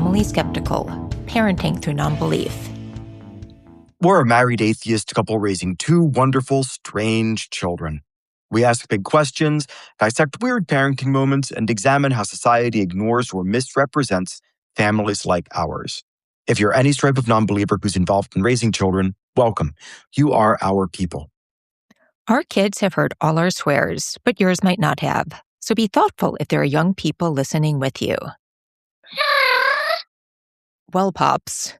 Normally Skeptical, Parenting Through Nonbelief. We're a married atheist couple raising two wonderful, strange children. We ask big questions, dissect weird parenting moments, and examine how society ignores or misrepresents families like ours. If you're any stripe of non-believer who's involved in raising children, welcome. You are our people. Our kids have heard all our swears, but yours might not have. So be thoughtful if there are young people listening with you. Well, Pops,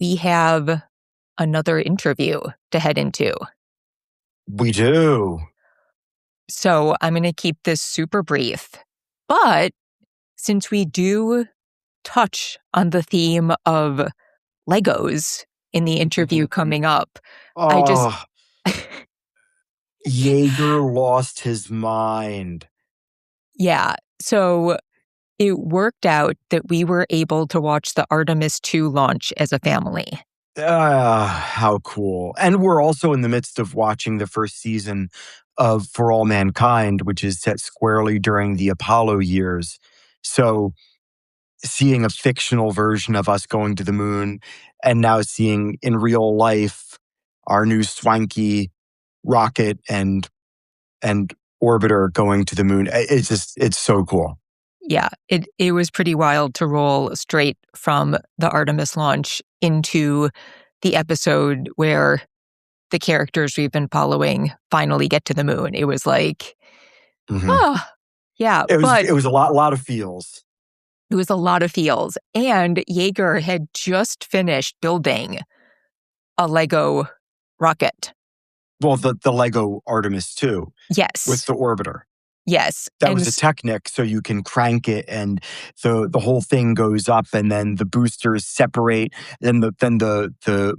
we have another interview to head into. We do. So I'm going to keep this super brief. But since we do touch on the theme of Legos in the interview coming up, Jaeger lost his mind. Yeah. So it worked out that we were able to watch the Artemis II launch as a family. How cool. And we're also in the midst of watching the first season of For All Mankind, which is set squarely during the Apollo years. So seeing a fictional version of us going to the moon and now seeing in real life our new swanky rocket and orbiter going to the moon, it's so cool. Yeah, it was pretty wild to roll straight from the Artemis launch into the episode where the characters we've been following finally get to the moon. It was like, yeah. It was a lot of feels. It was a lot of feels. And Jaeger had just finished building a Lego rocket. Well, the Lego Artemis II. Yes. With the orbiter. Yes. That was a Technic, so you can crank it and the whole thing goes up and then the boosters separate, then the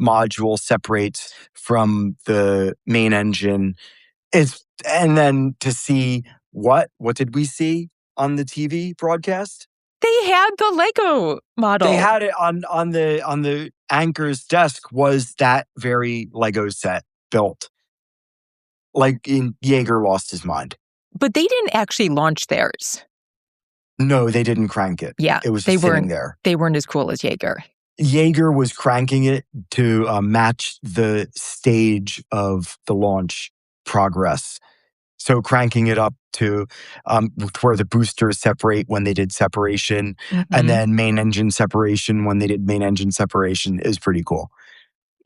module separates from the main engine. And then to see what did we see on the TV broadcast? They had the Lego model. They had it on the anchor's desk was that very Lego set built. Like Jaeger lost his mind. But they didn't actually launch theirs. No, they didn't crank it. Yeah, it was just sitting there. They weren't as cool as Jaeger. Jaeger was cranking it to match the stage of the launch progress. So cranking it up to where the boosters separate when they did separation, and then main engine separation when they did main engine separation is pretty cool.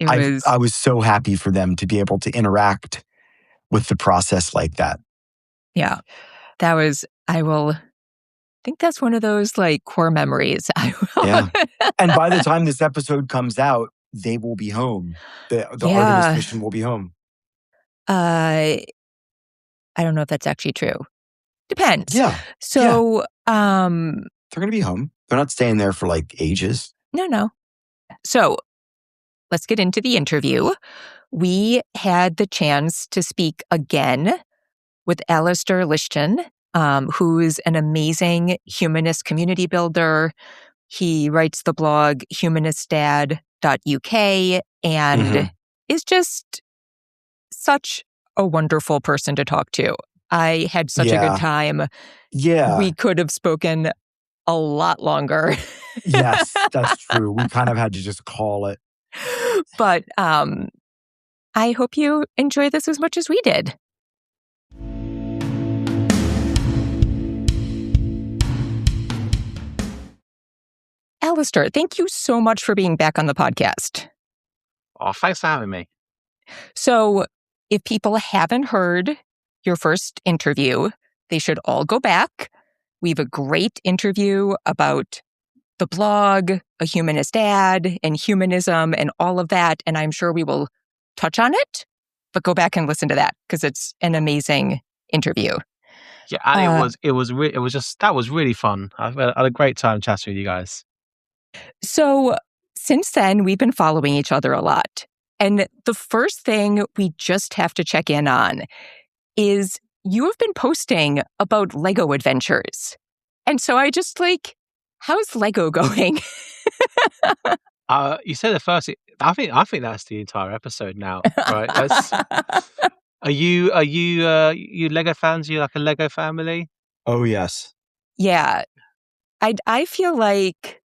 I was so happy for them to be able to interact with the process like that. Yeah, I think that's one of those like core memories. Yeah. And by the time this episode comes out, they will be home. The Artemis mission will be home. I don't know if that's actually true. Depends. Yeah. So, they're going to be home. They're not staying there for like ages. No. So, let's get into the interview. We had the chance to speak again with Alastair Lichten, who's an amazing humanist community builder. He writes the blog humanistdad.uk and is just such a wonderful person to talk to. I had such a good time. Yeah. We could have spoken a lot longer. Yes, that's true. We kind of had to just call it. But I hope you enjoy this as much as we did. Alastair, thank you so much for being back on the podcast. Oh, thanks for having me. So, if people haven't heard your first interview, they should all go back. We have a great interview about the blog, A Humanist Dad, and humanism and all of that. And I'm sure we will touch on it, but go back and listen to that because it's an amazing interview. Yeah, and it was really fun. I had a great time chatting with you guys. So since then, we've been following each other a lot. And the first thing we just have to check in on is you have been posting about Lego adventures. And so I just how's Lego going? You said the first. I think that's the entire episode now. Right? Are you Lego fans? Are you like a Lego family? Oh yes. Yeah. I feel like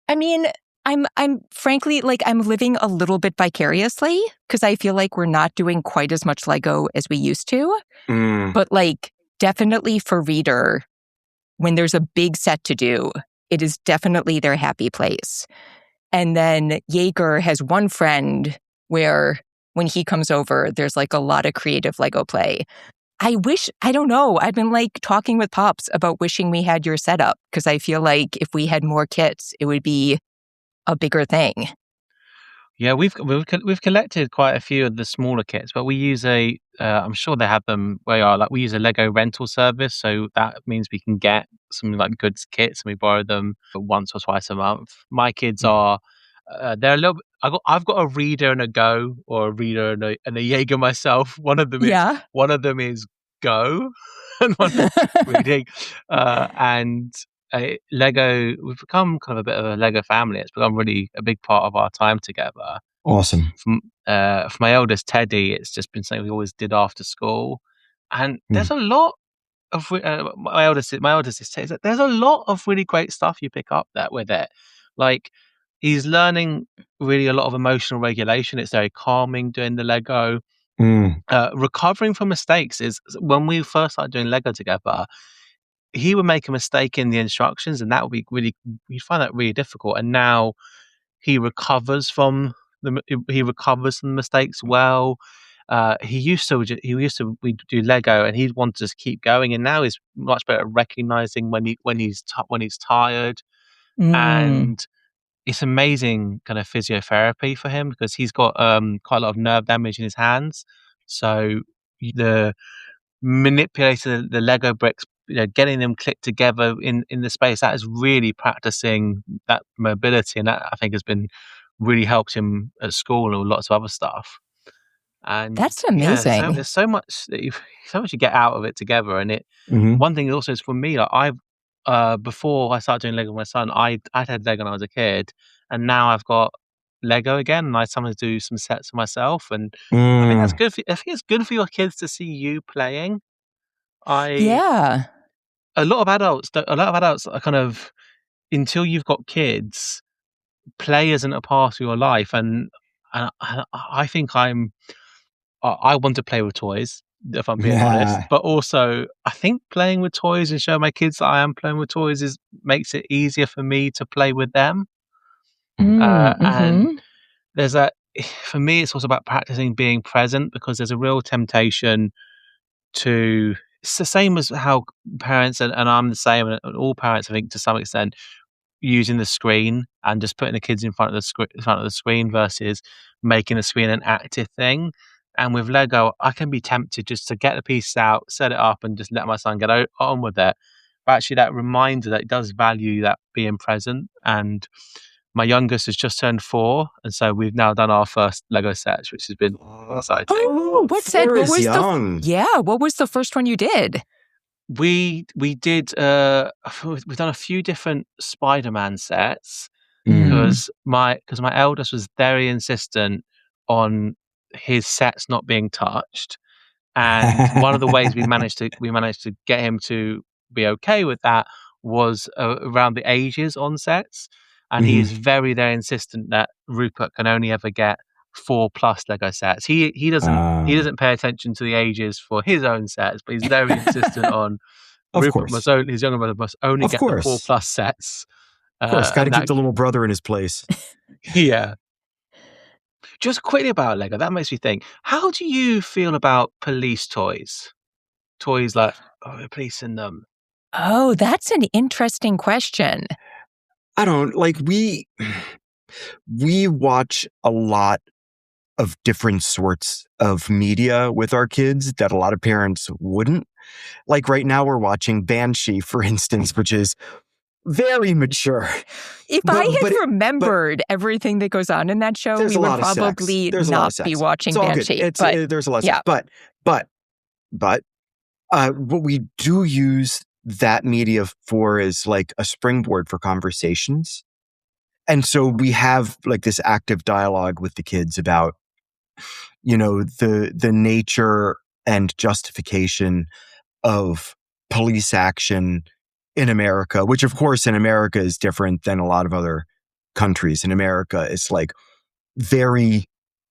I mean, I'm frankly, like, I'm living a little bit vicariously because I feel like we're not doing quite as much Lego as we used to. But, like, definitely for Reader, when there's a big set to do, it is definitely their happy place. And then Jaeger has one friend where when he comes over, there's like a lot of creative Lego play. I don't know. I've been like talking with Pops about wishing we had your setup because I feel like if we had more kits, it would be a bigger thing. Yeah, we've collected quite a few of the smaller kits, but we use I'm sure they have them where you are, like we use a Lego rental service, so that means we can get some like goods kits and we borrow them once or twice a month. My kids are they're a little bit, I've got a Reader and a Go, or a Reader and a Jaeger myself. Yeah. One of them is Go and one of them is reading. And Lego, we've become kind of a bit of a Lego family. It's become really a big part of our time together. Awesome. For my eldest Teddy, it's just been something we always did after school, and there's a lot of my eldest is Teddy. There's a lot of really great stuff you pick up there with it. Like he's learning really a lot of emotional regulation. It's very calming doing the Lego. Recovering from mistakes is when we first started doing Lego together. He would make a mistake in the instructions, and that would be really, you'd find that really difficult. And now he recovers from the mistakes well. We do Lego, and he'd want to just keep going. And now he's much better at recognizing when he's tired. And it's amazing kind of physiotherapy for him because he's got quite a lot of nerve damage in his hands. So the manipulating the Lego bricks, getting them clicked together in the space, that is really practicing that mobility, and that I think has been really helped him at school and lots of other stuff. And That's amazing. so there's so much so much you get out of it together. And one thing also is for me, like I've before I started doing Lego with my son, I'd had Lego when I was a kid, and now I've got Lego again, and I sometimes do some sets for myself, and I think that's good. I think it's good for your kids to see you playing. Yeah. A lot of adults are kind of, until you've got kids, play isn't a part of your life, and I think I want to play with toys, if I'm being honest. But also, I think playing with toys and showing my kids that I am playing with toys makes it easier for me to play with them. And there's for me, it's also about practicing being present, because there's a real temptation to. It's the same as how parents, and I'm the same, and all parents, I think, to some extent, using the screen and just putting the kids in front of the screen versus making the screen an active thing. And with Lego, I can be tempted just to get the piece out, set it up, and just let my son get on with it. But actually, that reminder that it does value that being present. And my youngest has just turned 4, and so we've now done our first Lego sets, which has been exciting. Oh, what was young. what was the first one you did? We did we've done a few different Spider-Man sets because my eldest was very insistent on his sets not being touched, and one of the ways we managed to get him to be okay with that was around the ages on sets. And he is very, very insistent that Rupert can only ever get 4+ Lego sets. He doesn't pay attention to the ages for his own sets, but he's very insistent on Rupert his younger brother must only get the 4+ sets. Of course, got to keep the little brother in his place. Yeah. Just quickly about Lego, that makes me think. How do you feel about police toys? Toys like we're policing them. Oh, that's an interesting question. I don't we watch a lot of different sorts of media with our kids that a lot of parents wouldn't. Like right now we're watching Banshee, for instance, which is very mature. If I had remembered everything that goes on in that show, we would probably not be watching Banshee. There's a lot of sex. But what we do use that media for is like a springboard for conversations. And so we have like this active dialogue with the kids about, the nature and justification of police action in America, which of course in America is different than a lot of other countries. In America, it's like very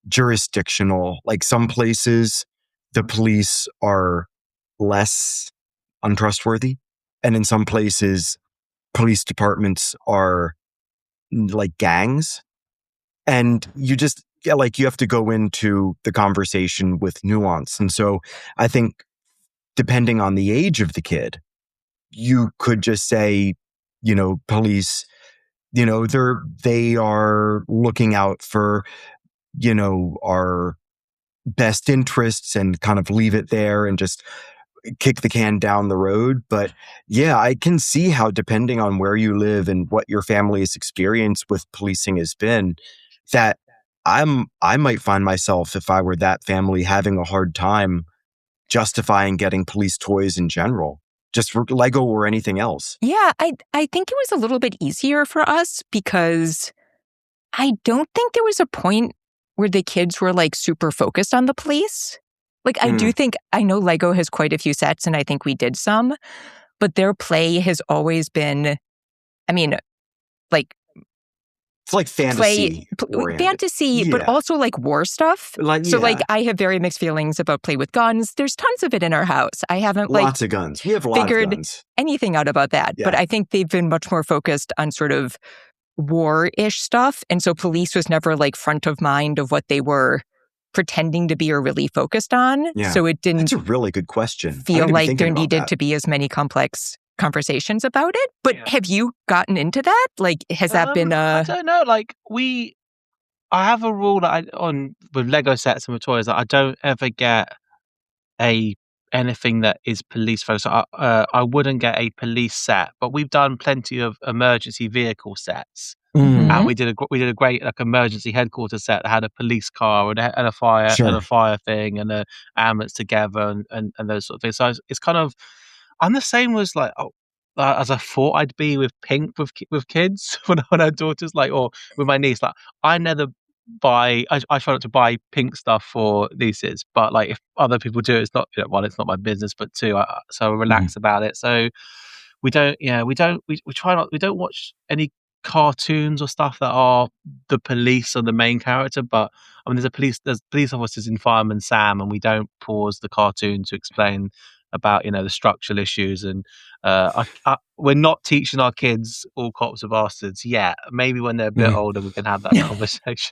jurisdictional. Like some places, the police are less untrustworthy. And in some places, police departments are like gangs. And you just, like, you have to go into the conversation with nuance. And so I think depending on the age of the kid, you could just say, police, they are looking out for, our best interests, and kind of leave it there and just kick the can down the road. But yeah, I can see how, depending on where you live and what your family's experience with policing has been, that I might find myself, if I were that family, having a hard time justifying getting police toys in general, just for Lego or anything else. Yeah, I think it was a little bit easier for us because I don't think there was a point where the kids were like super focused on the police. Like, I do think, I know Lego has quite a few sets, and I think we did some, but their play has always been, like, it's like fantasy, but also like war stuff. Like, I have very mixed feelings about play with guns. There's tons of it in our house. I haven't lots of guns. We have a lot of guns. Anything out about that. Yeah. But I think they've been much more focused on sort of war-ish stuff. And so police was never like front of mind of what they were pretending to be or really focused on. Yeah. So it didn't. That's a really good question. Feel like there needed to be as many complex conversations about it. But have you gotten into that? Like, has that been I don't know. Like, I have a rule that with Lego sets and with toys, that I don't ever get anything that is police focused. I wouldn't get a police set, but we've done plenty of emergency vehicle sets. Mm-hmm. And we did a great like emergency headquarters set that had a police car and a fire and a fire thing and a ambulance together and those sort of things. So it's kind of, I'm the same as like as I thought I'd be with Pink with kids when I had daughters, like, or with my niece. Like, I never buy. I try not to buy Pink stuff for nieces, but like if other people do, it's not. One, it's not my business, but two, so I relax about it. So we don't. Yeah, we don't. We try not. We don't watch any cartoons or stuff that are the police or the main character. But I mean, there's police officers in Fireman Sam, and we don't pause the cartoon to explain about the structural issues. And we're not teaching our kids all cops are bastards yet. Maybe when they're a bit older we can have that conversation.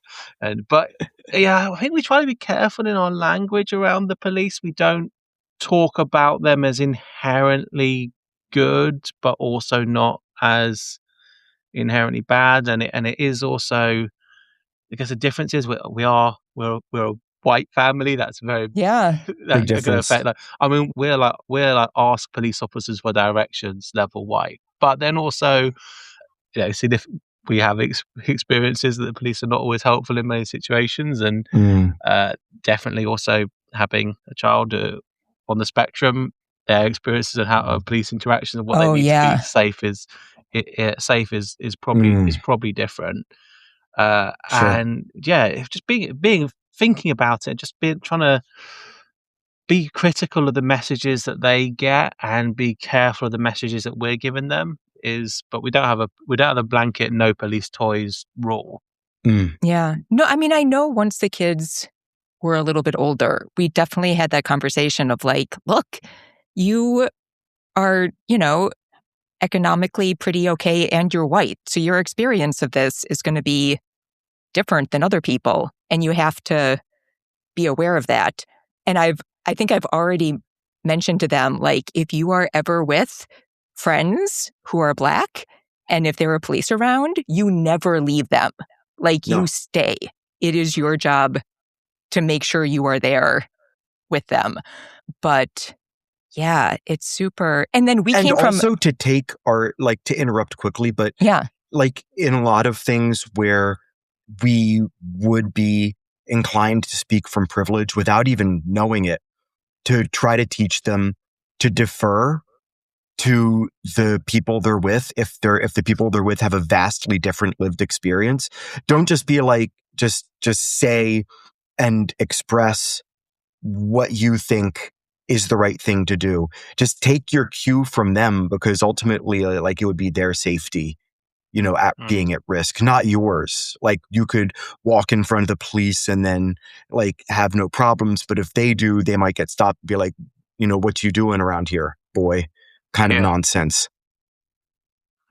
But yeah, I think we try to be careful in our language around the police. We don't talk about them as inherently good, but also not as inherently bad. And it is also, because the difference is we're a white family. That's very that's going to affect. Like, I mean, we're like ask police officers for directions level white, but then also, see if we have experiences that the police are not always helpful in many situations, and definitely also having a child on the spectrum, their experiences and how police interactions and what they need to be safe is probably different. And just being thinking about it, just trying to be critical of the messages that they get and be careful of the messages that we're giving them but we don't have a blanket no police toys rule. Yeah. No, I mean, I know once the kids were a little bit older, we definitely had that conversation of like, look, you are, economically pretty okay and you're white. So your experience of this is going to be different than other people, and you have to be aware of that. And I think I've already mentioned to them, like, if you are ever with friends who are Black and if there are police around, you never leave them. Like, you stay. It is your job to make sure you are there with them. But yeah, it's super. And then we came from also to take to interrupt quickly, but like in a lot of things where we would be inclined to speak from privilege without even knowing it, to try to teach them to defer to the people they're with. If the people they're with have a vastly different lived experience, don't just be like, just say and express what you think is the right thing to do. Just take your cue from them, because ultimately, like, it would be their safety being at risk, not yours. Like, you could walk in front of the police and then like have no problems, but if they do, they might get stopped and be like, what you doing around here, boy? Kind of nonsense.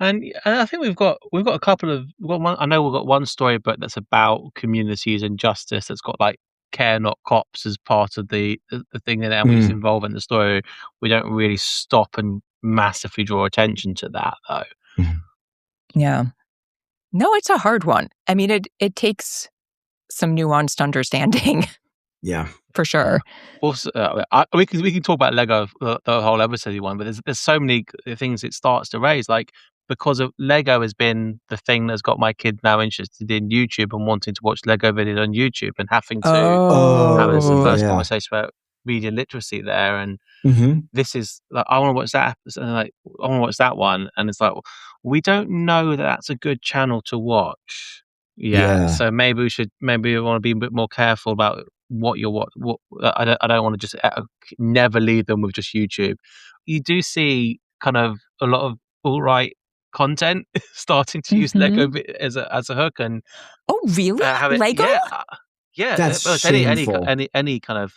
And I think we've got a couple of one. I know we've got one storybook that's about communities and justice. That's got like Care Not Cops as part of the thing that we involve in the story. We don't really stop and massively draw attention to that, though. Yeah. No, it's a hard one. I mean, it takes some nuanced understanding. Yeah, for sure. Also, we can talk about Lego the whole episode one, but there's so many things it starts to raise, like. Because of Lego has been the thing that's got my kid now interested in YouTube and wanting to watch Lego videos on YouTube and having to have this first conversation about media literacy there. And this is like, I want to watch that. And like, I want to watch that one. And it's like, we don't know that that's a good channel to watch. Yeah. So maybe we want to be a bit more careful about what I don't want to just never leave them with just YouTube. You do see kind of a lot of alt-right content starting to use Lego as a hook, and really Lego? That's shameful. Any kind of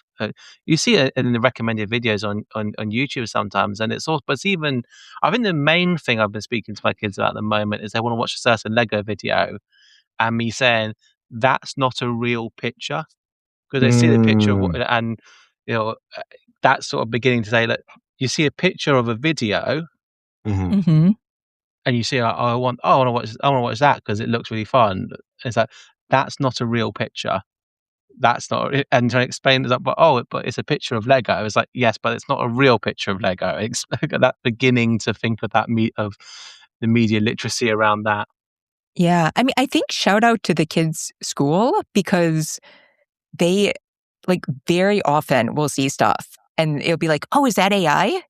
you see it in the recommended videos on YouTube sometimes, and it's even I think the main thing I've been speaking to my kids about at the moment is they want to watch a certain Lego video, and me saying that's not a real picture, because they see the picture and that's sort of beginning to say that you see a picture of a video. And you see, I want to watch that because it looks really fun. It's like, that's not a real picture. That's not, and trying to explain it, but it's a picture of Lego. It's like, yes, but it's not a real picture of Lego. It's that beginning to think of of the media literacy around that. Yeah, I mean, I think shout out to the kids' school, because they like very often will see stuff and it'll be like, oh, is that AI?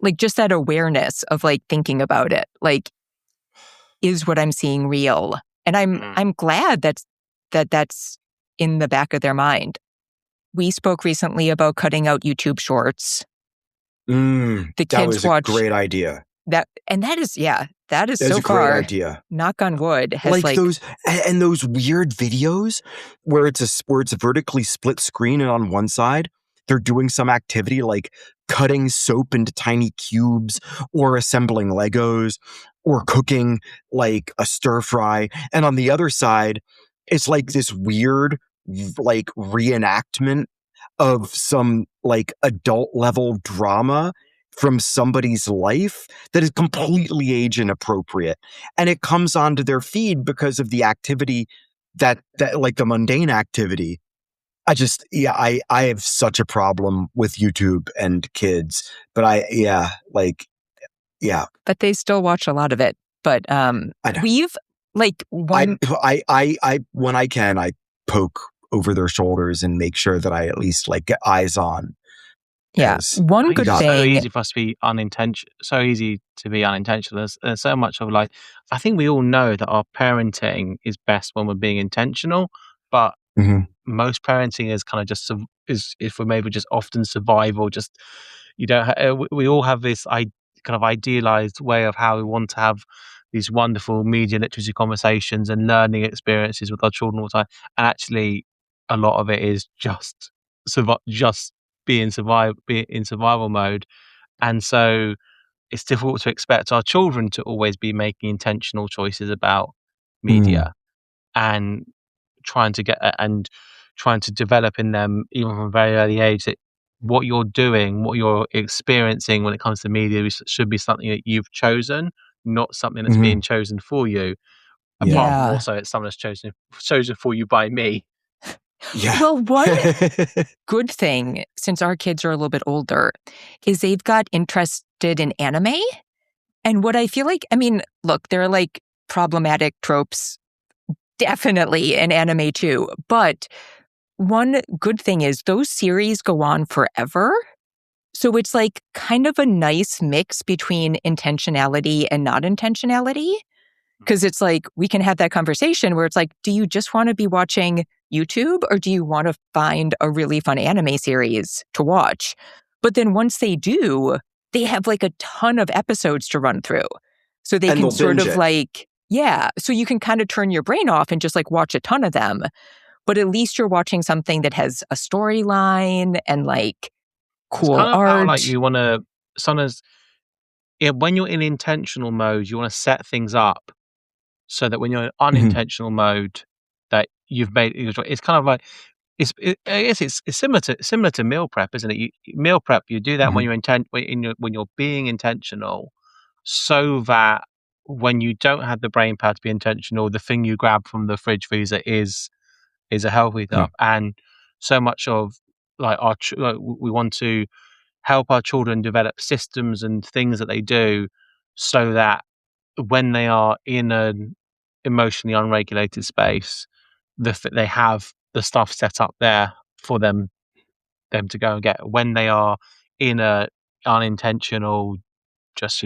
Like, just that awareness of like thinking about it, like, is what I'm seeing real? And I'm glad that's in the back of their mind. We spoke recently about cutting out YouTube Shorts. The kids that was watch a great idea. That is so far. Great idea. Knock on wood. Has like those weird videos where it's vertically split screen, and on one side they're doing some activity like cutting soap into tiny cubes, or assembling Legos, or cooking like a stir fry, and on the other side it's like this weird like reenactment of some like adult level drama from somebody's life that is completely age inappropriate, and it comes onto their feed because of the activity that like the mundane activity. I have such a problem with YouTube and kids, but but they still watch a lot of it. But we've like one. I when I can, I poke over their shoulders and make sure that I at least like get eyes on. Yeah, one good thing. So easy for us to be unintentional. So easy to be unintentional. There's so much of like, I think we all know that our parenting is best when we're being intentional, but most parenting is kind of just is for maybe just often survival. Just we all have this kind of idealized way of how we want to have these wonderful media literacy conversations and learning experiences with our children all the time, and actually a lot of it is just be in survival mode. And so it's difficult to expect our children to always be making intentional choices about media and trying to develop in them, even from a very early age, that what you're doing, what you're experiencing when it comes to media should be something that you've chosen, not something that's being chosen for you. Apart from also it's something that's chosen for you by me. Yeah. Well, one good thing, since our kids are a little bit older, is they've got interested in anime. And what I feel like, I mean, look, there are like problematic tropes definitely in anime too. But one good thing is those series go on forever. So it's like kind of a nice mix between intentionality and not intentionality. Because it's like, we can have that conversation where it's like, do you just want to be watching YouTube, or do you want to find a really fun anime series to watch? But then once they do, they have like a ton of episodes to run through. So they can sort of like Yeah, so you can kind of turn your brain off and just like watch a ton of them. But at least you're watching something that has a storyline and like It's cool kind of how like art. you want to sometimes when you're in intentional mode, you want to set things up so that when you're in unintentional mode, that you've made it's kind of like I guess it's similar to meal prep, isn't it? Meal prep, you do that when when you're being intentional, so that when you don't have the brain power to be intentional, the thing you grab from the fridge freezer is a healthy stuff. And so much of like like we want to help our children develop systems and things that they do so that when they are in an emotionally unregulated space, they have the stuff set up there for them to go and get. When they are in a unintentional, just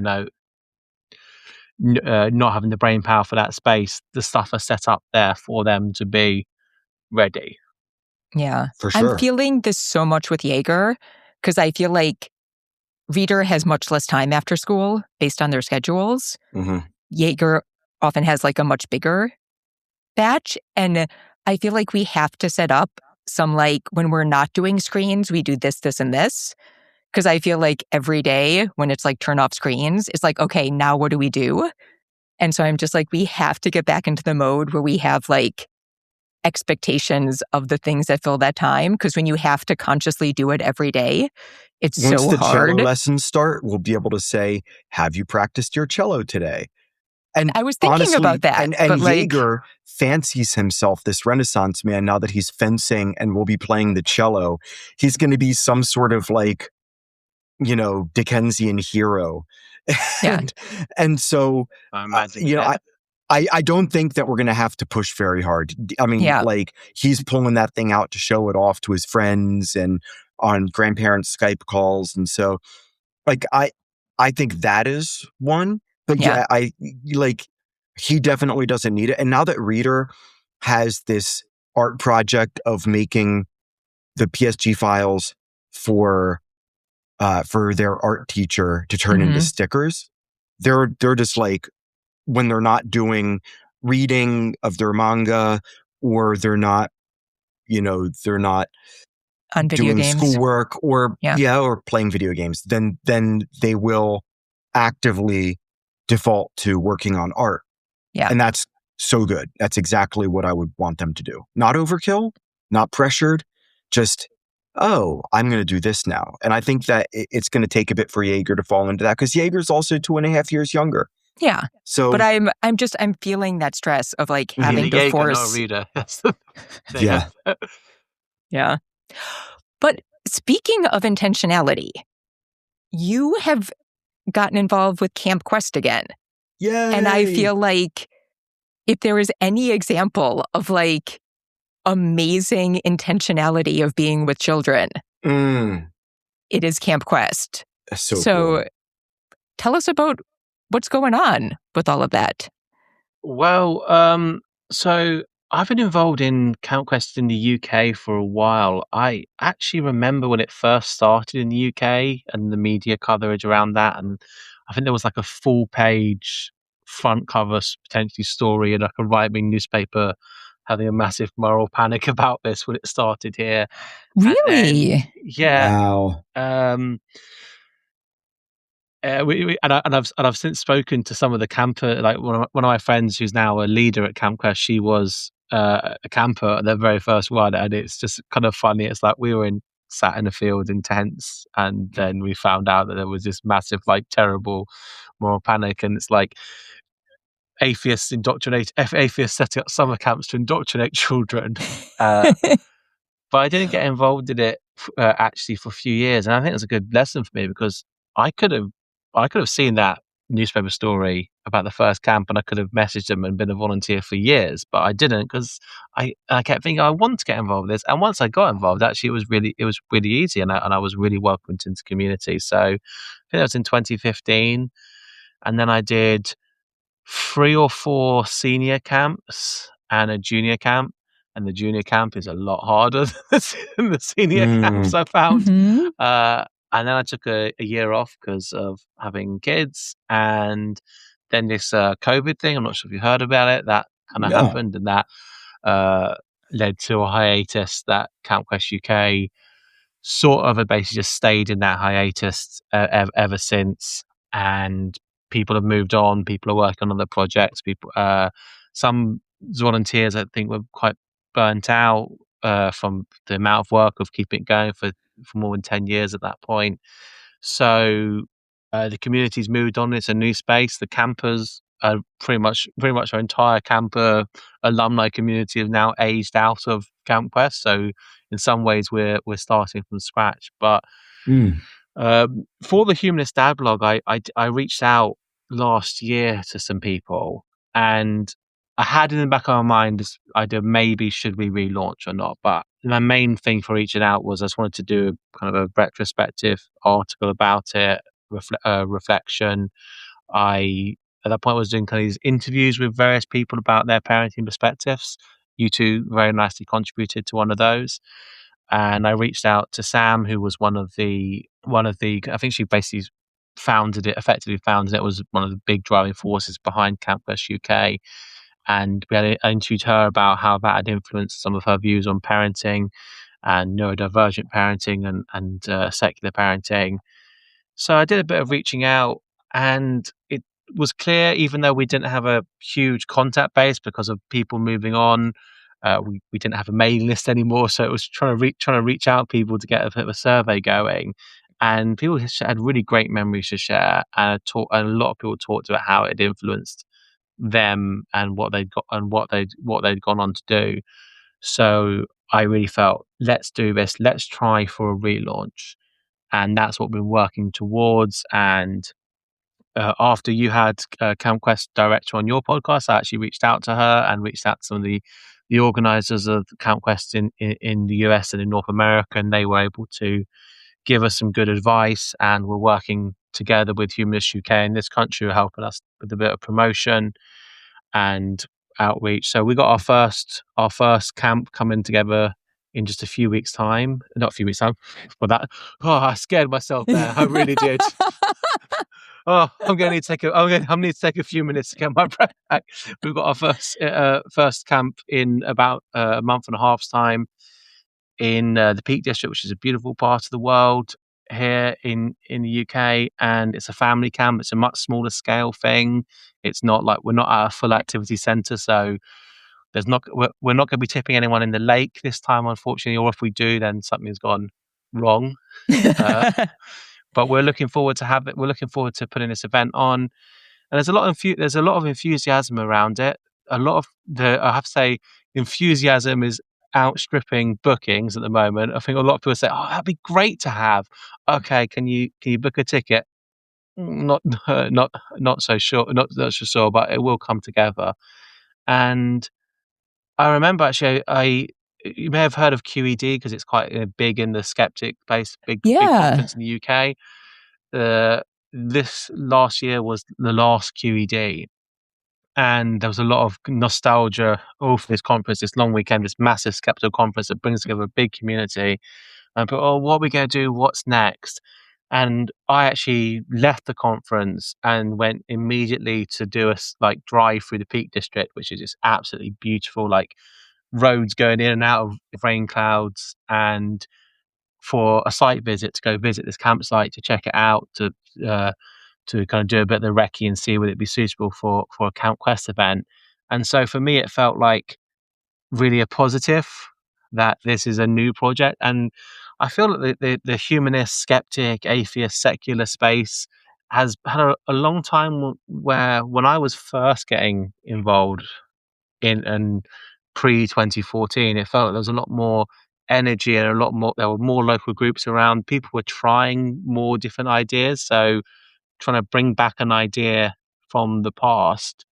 not having the brain power for that space, the stuff are set up there for them to be ready. Yeah. For I'm sure. feeling this so much with Jaeger because I feel like Reader has much less time after school based on their schedules. Jaeger often has like a much bigger batch. And I feel like we have to set up some like when we're not doing screens, we do this, this, and this. Because I feel like every day when it's like turn off screens, it's like, okay, now what do we do? And so I'm just like, we have to get back into the mode where we have like expectations of the things that fill that time. Because when you have to consciously do it every day, it's Once so the cello hard. lessons start, we'll be able to say, have you practiced your cello today? And I was thinking honestly, about that. and but like, Jaeger fancies himself this Renaissance man now that he's fencing and will be playing the cello. He's going to be some sort of like, Dickensian hero. Yeah. And so, I don't think that we're going to have to push very hard. I mean, Yeah. like he's pulling that thing out to show it off to his friends and on grandparents' Skype calls. And so like, I think that is one, but I like, he definitely doesn't need it. And now that Reader has this art project of making the PSG files for their art teacher to turn into stickers, they're just like, when they're not doing reading of their manga or they're not on video doing games. schoolwork or or playing video games, then they will actively default to working on art. Yeah. And that's so good. That's exactly what I would want them to do. Not overkill, not pressured, just, oh, I'm going to do this now. And I think that it's going to take a bit for Jaeger to fall into that because Jaeger's also 2.5 years younger. Yeah. So, but I'm feeling that stress of like having to force. Reader. Yeah. Yeah. But speaking of intentionality, you have gotten involved with Camp Quest again. Yay! And I feel like if there is any example of like amazing intentionality of being with children, it is Camp Quest. So cool. Tell us about what's going on with all of that. Well, so I've been involved in Camp Quest in the UK for a while. I actually remember when it first started in the UK and the media coverage around that. And I think there was like a full page front cover potentially story in like a right-wing newspaper having a massive moral panic about this when it started here. Really? And then, yeah. Wow. I've since spoken to some of the camper, like one of my friends who's now a leader at Camp Quest. She was a camper at the very first one, and it's just kind of funny. It's like we were sat in a field in tents, and then we found out that there was this massive, like, terrible moral panic, and it's like atheists setting up summer camps to indoctrinate children. But I didn't get involved in it actually for a few years, and I think it was a good lesson for me because I could have seen that newspaper story about the first camp, and I could have messaged them and been a volunteer for years, but I didn't because I kept thinking I want to get involved with this, and once I got involved, actually it was really easy, and I was really welcomed into the community. So I think that was in 2015, and then I did 3 or 4 senior camps and a junior camp. And the junior camp is a lot harder than the senior camps I found. And then I took a year off because of having kids. And then this COVID thing, I'm not sure if you heard about it, that kind of happened, and that led to a hiatus that CampQuest UK sort of have basically just stayed in that hiatus ever since, and people have moved on. People are working on other projects. People, some volunteers, I think, were quite burnt out from the amount of work of keeping it going for more than 10 years at that point. So the community's moved on. It's a new space. The campers are pretty much our entire camper alumni community have now aged out of CampQuest. So in some ways we're starting from scratch. But for the Humanist Dad blog, I reached out last year to some people, and I had in the back of my mind this idea, maybe should we relaunch or not. But my main thing for reaching out was I just wanted to do kind of a retrospective article about it, reflection. At that point, I was doing kind of these interviews with various people about their parenting perspectives. You two very nicely contributed to one of those. And I reached out to Sam, who was one of the, I think she basically effectively founded it, was one of the big driving forces behind CampQuest UK. And I interviewed her about how that had influenced some of her views on parenting and neurodivergent parenting and secular parenting. So I did a bit of reaching out, and it was clear, even though we didn't have a huge contact base because of people moving on, we didn't have a mailing list anymore. So it was trying to reach out to people to get a bit of a survey going. And people had really great memories to share, and a lot of people talked about how it influenced them and what they'd gone on to do. So I really felt, let's do this. Let's try for a relaunch, and that's what we've been working towards. And after you had CampQuest director on your podcast, I actually reached out to her and reached out to some of the organisers of CampQuest in the US and in North America, and they were able to give us some good advice. And we're working together with Humanist UK in this country, who are helping us with a bit of promotion and outreach. So we got our first camp coming together in just a few weeks' time. Not a few weeks' time, but that. Oh, I scared myself there. I really did. Oh, I'm going to need to take a few minutes to get my breath back. We've got our first camp in about a month and a half's time in the Peak District, which is a beautiful part of the world here in the UK, and it's a family camp. It's a much smaller scale thing. It's not like, we're not at a full activity centre, so we're not going to be tipping anyone in the lake this time, unfortunately, or if we do, then something's gone wrong. But we're looking forward to We're looking forward to putting this event on, and there's a lot of enthusiasm around it. I have to say, enthusiasm is outstripping bookings at the moment. I think a lot of people say, "Oh, that'd be great to have." Okay, can you book a ticket? Not so sure, not so sure, but it will come together. And I remember actually, you may have heard of QED because it's quite big in the skeptic base, big conference in the UK. This last year was the last QED, and there was a lot of nostalgia for this conference, this long weekend, this massive skeptical conference that brings together a big community. And but what are we going to do? What's next? And I actually left the conference and went immediately to do a drive through the Peak District, which is just absolutely beautiful, like roads going in and out of rain clouds, and for a site visit to go visit this campsite, to check it out, to kind of do a bit of the recce and see would it be suitable for a CampQuest event. And so for me, it felt like really a positive that this is a new project. And I feel that the humanist, skeptic, atheist, secular space has had a long time where, when I was first getting involved in pre-2014, it felt like there was a lot more energy and there were more local groups around. People were trying more different ideas. So trying to bring back an idea from the past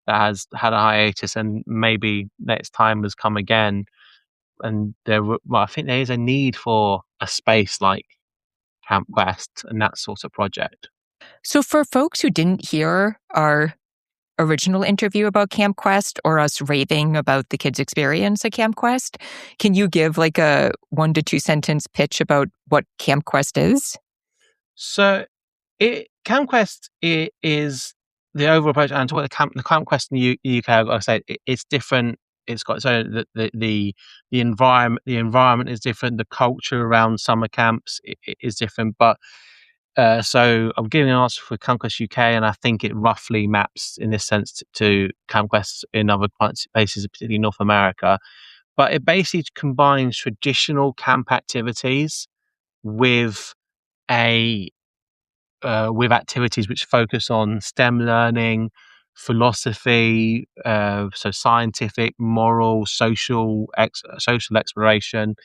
that has had a hiatus, and maybe its time has come again. And I think there is a need for a space like CampQuest and that sort of project. So for folks who didn't hear our original interview about CampQuest, or us raving about the kids' experience at CampQuest, can you give like a 1 to 2 sentence pitch about what CampQuest is? So CampQuest is the overall approach, and what the camp quest in the UK, I've got to say, it's different. It's got its own the environment. The environment is different. The culture around summer camps is different. But so I'm giving an answer for Camp Quest UK, and I think it roughly maps in this sense to Camp Quests in other places, particularly North America. But it basically combines traditional camp activities with with activities which focus on STEM learning, philosophy, so scientific, moral, social exploration.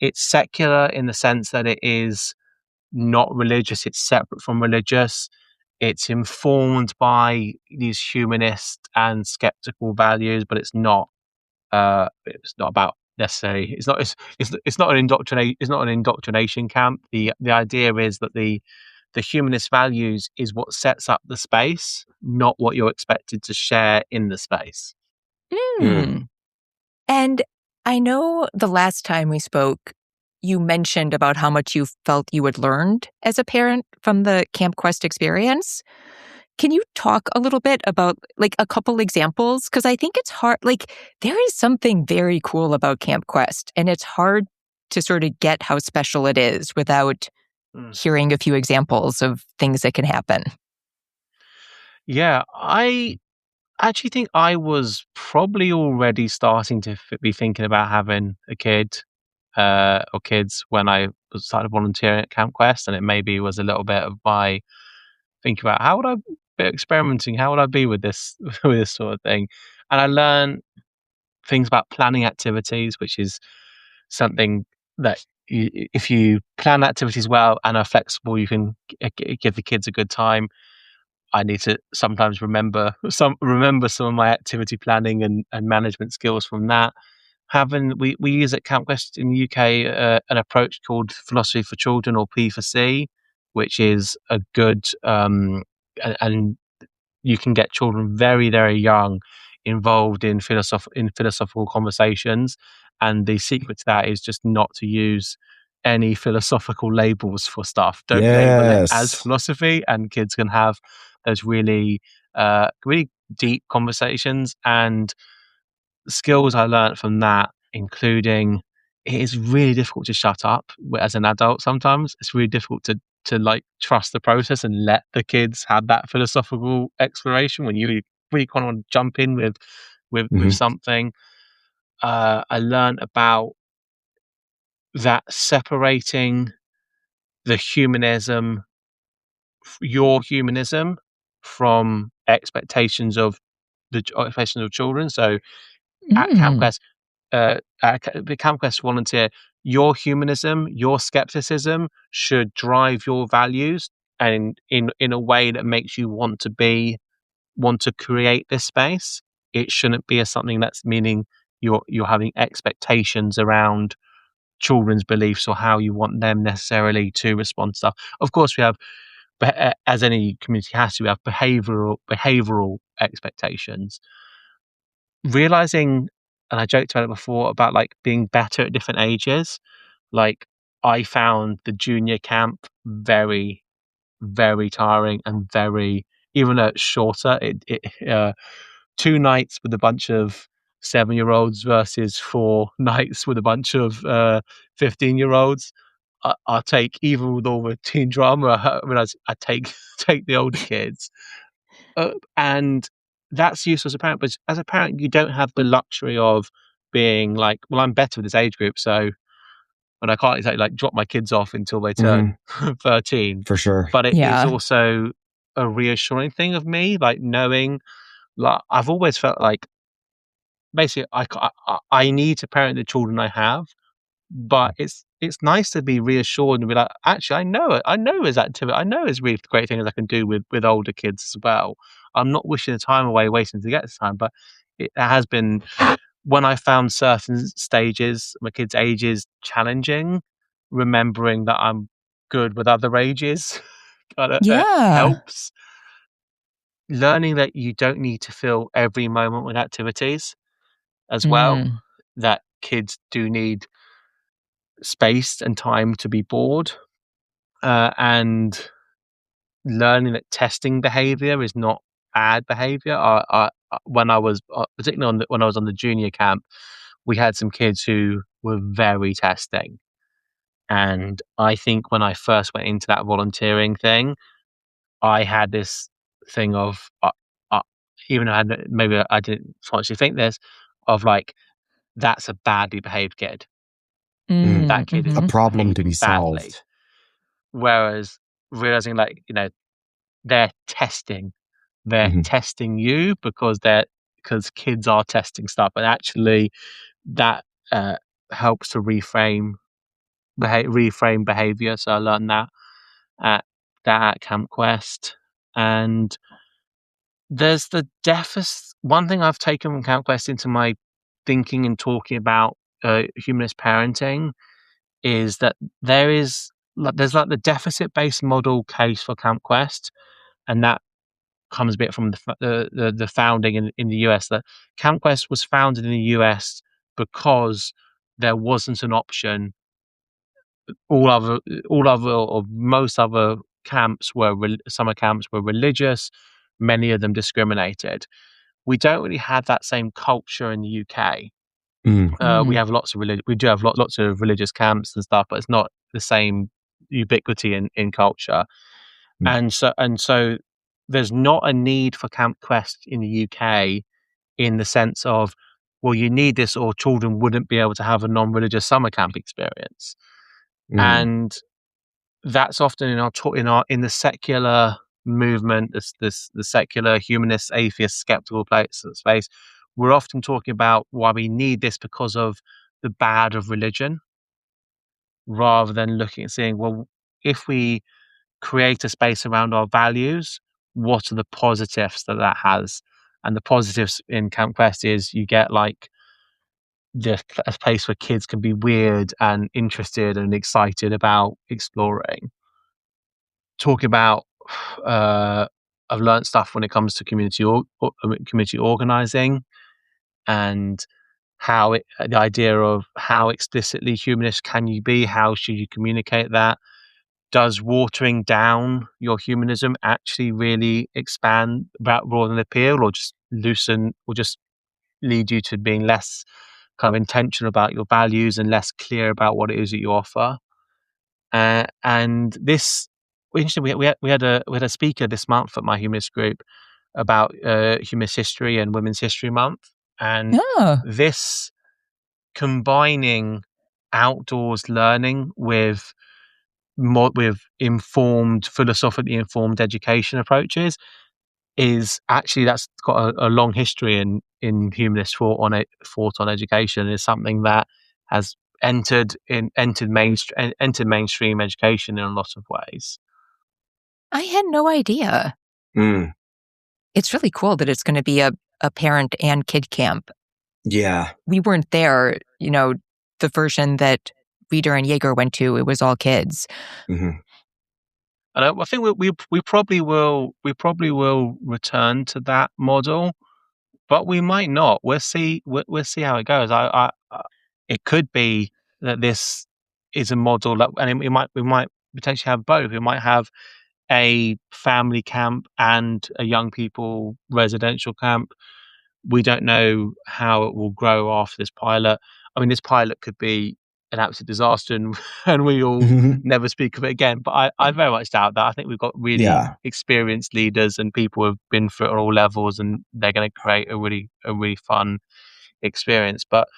It's secular in the sense that it is not religious, it's separate from religious. It's informed by these humanist and skeptical values, but it's not about necessarily. It's not an indoctrination camp. The idea is that the humanist values is what sets up the space, not what you're expected to share in the space. And I know the last time we spoke, you mentioned about how much you felt you had learned as a parent from the Camp Quest experience. Can you talk a little bit about like a couple examples? Because I think it's hard, like there is something very cool about Camp Quest, and it's hard to sort of get how special it is without hearing a few examples of things that can happen. Yeah, I actually think I was probably already starting to be thinking about having a kid or kids when I started volunteering at Camp Quest, and it maybe was a little bit of my thinking about how would I be experimenting, how would I be with this with this sort of thing, and I learned things about planning activities, which is something that if you plan activities well and are flexible, you can give the kids a good time. I need to sometimes remember some of my activity planning and management skills from that. We use at Camp Quest in the UK an approach called Philosophy for Children, or P4C, which is a good and you can get children very, very young involved in philosophical conversations. And the secret to that is just not to use any philosophical labels for stuff. Don't label it as philosophy, and kids can have those really really deep conversations. And skills I learned from that, including it is really difficult to shut up as an adult. Sometimes it's really difficult to like trust the process and let the kids have that philosophical exploration when you really kind of want to jump in with something. I learned about that separating the your humanism from expectations of children. So at Camp Quest, the Camp Quest volunteer, your humanism, your skepticism should drive your values, and in a way that makes you want to create this space. It shouldn't be something that's meaning you're having expectations around children's beliefs or how you want them necessarily to respond to stuff. Of course, we have, as any community has to, we have behavioral expectations. Realizing, and I joked about it before, about like being better at different ages. Like I found the junior camp very, very tiring and very, even though it's shorter, 2 nights with a bunch of 7-year-olds versus 4 nights with a bunch of 15-year-olds. I'll take, even with all the teen drama, I realize I take take the older kids, and that's useful as a parent. But as a parent, you don't have the luxury of being like, well, I'm better with this age group, so, and I can't exactly like drop my kids off until they turn 13. For sure. But it is also a reassuring thing of me, like knowing, like I've always felt like basically I need to parent the children I have, but it's nice to be reassured and be like, actually, I know it. I know there's activity. I know there's really great things I can do with older kids as well. I'm not wishing the time away, waiting to get this time, but it has been, when I found certain stages, my kids' ages challenging, remembering that I'm good with other ages kind of helps. Learning that you don't need to fill every moment with activities as well, that kids do need space and time to be bored, and learning that testing behavior is not bad behavior. When I was particularly when I was on the junior camp, we had some kids who were very testing, and I think when I first went into that volunteering thing, I had this thing of even though maybe I didn't consciously think this, of like, that's a badly behaved kid. That kid is a problem to be badly. solved. Whereas realizing, like, they're testing you because kids are testing stuff, and actually that helps to reframe behavior. So I learned that at Camp Quest. And there's the deficit. One thing I've taken from Camp Quest into my thinking and talking about humanist parenting is that there's like the deficit-based model case for Camp Quest, and that comes a bit from the founding in the US. That Camp Quest was founded in the US because there wasn't an option. Most other camps summer camps were religious. Many of them discriminated. We don't really have that same culture in the UK. We have lots of lots of religious camps and stuff, but it's not the same ubiquity in culture. And so there's not a need for Camp Quest in the UK in the sense of, well, you need this or children wouldn't be able to have a non-religious summer camp experience. And that's often in the secular movement, the secular humanist, atheist, skeptical space. We're often talking about why we need this because of the bad of religion, rather than looking at saying, well, if we create a space around our values, what are the positives that has? And the positives in Camp Quest is you get like a place where kids can be weird and interested and excited about exploring. Talking about, I've learned stuff when it comes to community organizing, and the idea of how explicitly humanist can you be? How should you communicate that? Does watering down your humanism actually really expand about rather than appeal, or just loosen, or just lead you to being less kind of intentional about your values and less clear about what it is that you offer? And this, interestingly, we had a speaker this month at my humanist group about humanist history and Women's History Month, and this combining outdoors learning with philosophically informed education approaches is actually, that's got a long history in humanist thought on education. Is something that has entered mainstream education in a lot of ways. I had no idea. It's really cool that it's going to be a parent and kid camp. Yeah. We weren't there, the version that Reader and Jaeger went to, it was all kids. And I think we probably will return to that model, but we might not. We'll see how it goes. It could be that this is a model that, and we might potentially have both. We might have a family camp and a young people residential camp. We don't know how it will grow after this pilot. I mean, this pilot could be an absolute disaster, and we all never speak of it again. But I very much doubt that. I think we've got really experienced leaders and people who have been through it at all levels, and they're going to create a really fun experience. But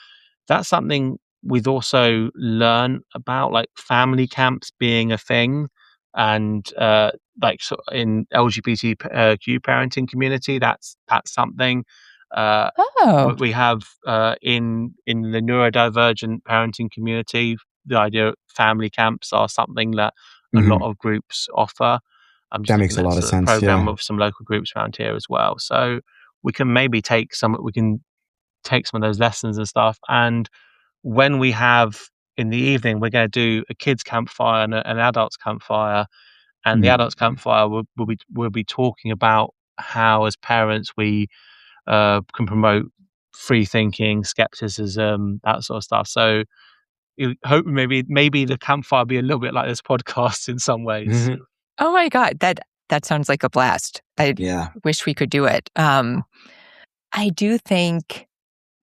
that's something we've also learned about, like family camps being a thing, and like sort of in LGBTQ parenting community, that's something. We have in the neurodivergent parenting community, the idea of family camps are something that a lot of groups offer. That makes a lot of sense. Program of some local groups around here as well. So we can maybe take some of those lessons and stuff. And when we have in the evening, we're going to do a kids campfire and an adults campfire. And the adults campfire will be talking about how, as parents, we can promote free thinking, skepticism, that sort of stuff. So you hope maybe the campfire be a little bit like this podcast in some ways. Oh my God, that that sounds like a blast. I wish we could do it. I do think,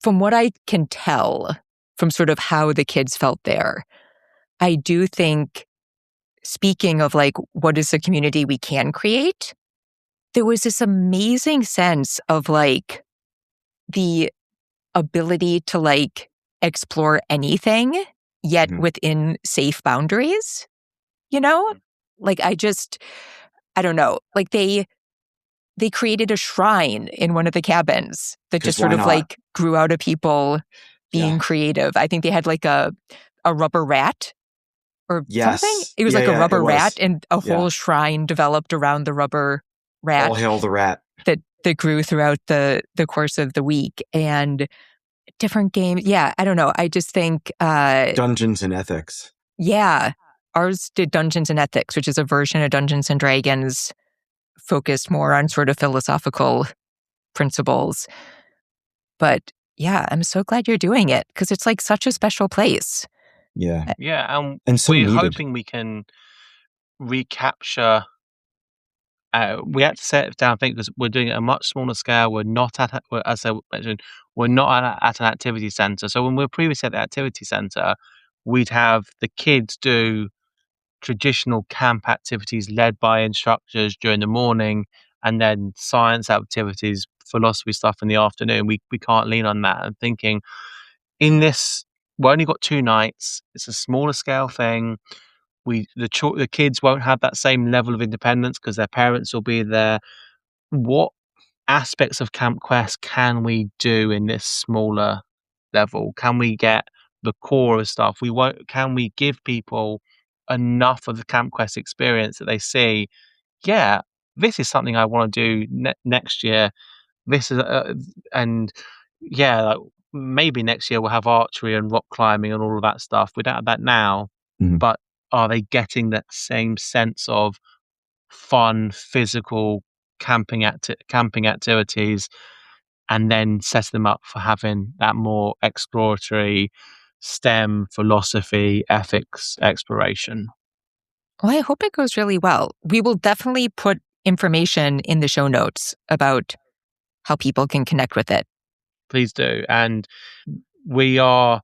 from what I can tell from sort of how the kids felt there, I do think, speaking of like, what is the community we can create? There was this amazing sense of like the ability to like explore anything, yet within safe boundaries, you know? Like, I don't know. Like, they created a shrine in one of the cabins that just sort of like grew out of people being creative. I think they had like a rubber rat or something. It was like a rubber rat, and a whole shrine developed around the rubber rat. All hail the rat. That grew throughout the course of the week. And different games. Yeah, I don't know. I just think Dungeons and Ethics. Yeah. Ours did Dungeons and Ethics, which is a version of Dungeons and Dragons focused more on sort of philosophical principles. But yeah, I'm so glad you're doing it, because it's like such a special place. Yeah. Yeah, and so we're needed. hoping we can recapture. We had to set it down, I think, because we're doing it at a much smaller scale. We're not as I mentioned, we're not at an activity centre. So when we were previously at the activity centre, we'd have the kids do traditional camp activities led by instructors during the morning, and then science activities, philosophy stuff in the afternoon. We can't lean on that. I'm thinking, in this, we only got 2 nights. It's a smaller scale thing. The kids won't have that same level of independence because their parents will be there. What aspects of Camp Quest can we do in this smaller level? Can we get the core of stuff? Can we give people enough of the Camp Quest experience that they see, yeah, this is something I want to do next year. This is and yeah, like, maybe next year we'll have archery and rock climbing and all of that stuff. We don't have that now, but are they getting that same sense of fun, physical camping activities, and then set them up for having that more exploratory STEM, philosophy, ethics exploration? Well, I hope it goes really well. We will definitely put information in the show notes about how people can connect with it. Please do. And we are,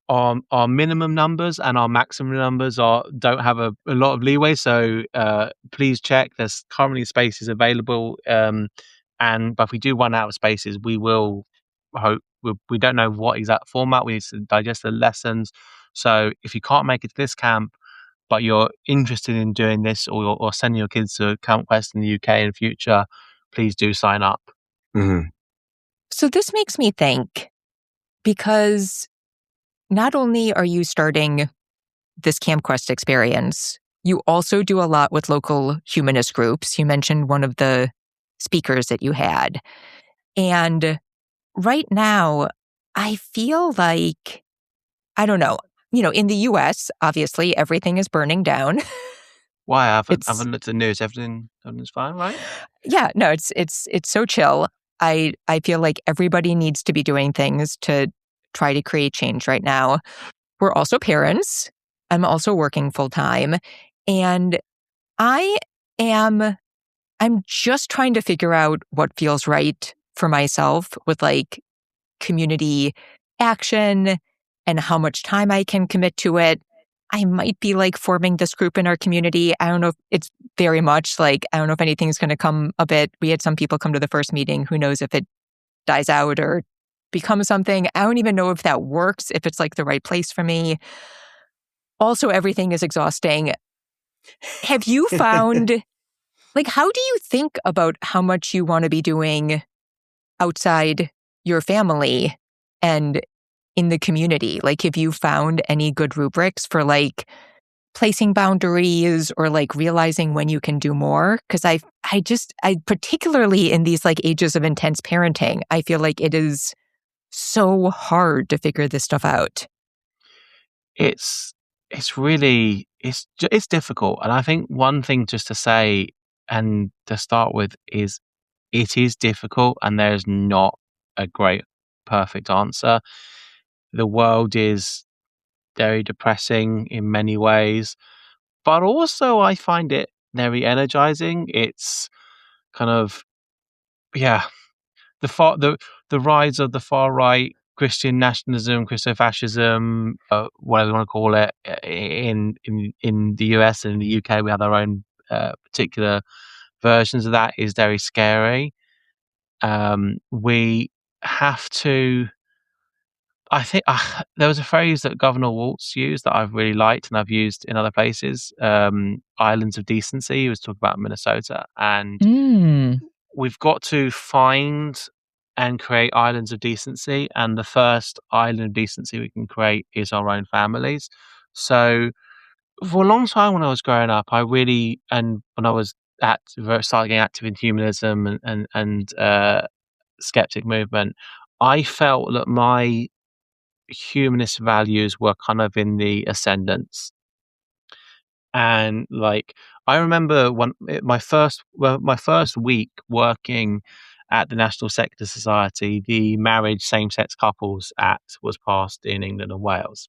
our minimum numbers and our maximum numbers don't have a lot of leeway. So please check. There's currently spaces available. But if we do run out of spaces, we will hope. We don't know what exact format. We need to digest the lessons. So if you can't make it to this camp, but you're interested in doing this, or sending your kids to Camp Quest in the UK in the future, please do sign up. So this makes me think, because not only are you starting this Camp Quest experience, you also do a lot with local humanist groups. You mentioned one of the speakers that you had. And right now, I feel like, I don't know, in the US, obviously, everything is burning down. Why? I haven't looked at the news. Everything's fine, right? Yeah, no, it's so chill. I feel like everybody needs to be doing things to try to create change right now. We're also parents. I'm also working full time. And I'm just trying to figure out what feels right for myself with like community action and how much time I can commit to it. I might be like forming this group in our community. I don't know if it's very much like, I don't know if anything's going to come of it. We had some people come to the first meeting. Who knows if it dies out or becomes something. I don't even know if that works, if it's like the right place for me. Also, everything is exhausting. Have you found, like, how do you think about how much you want to be doing outside your family and in the community? Like, have you found any good rubrics for like placing boundaries or like realizing when you can do more? Because I particularly in these like ages of intense parenting, I feel like it is so hard to figure this stuff out. It's really difficult. And I think one thing just to say and to start with is, it is difficult, and there's not a great perfect answer. The world is very depressing in many ways, but also I find it very energizing. It's kind of, the rise of the far right, Christian nationalism, Christo-fascism, whatever you want to call it, in the US and in the UK, we have our own particular versions of that, is very scary. We have to. I think there was a phrase that Governor Waltz used that I've really liked and I've used in other places. Islands of decency. He was talking about Minnesota, and we've got to find and create islands of decency. And the first island of decency we can create is our own families. So for a long time when I was growing up, and when I was started getting active in humanism and skeptic movement, I felt that my humanist values were kind of in the ascendance. And like, I remember my first week working at the National Secular Society, the Marriage Same-Sex Couples Act was passed in England and Wales.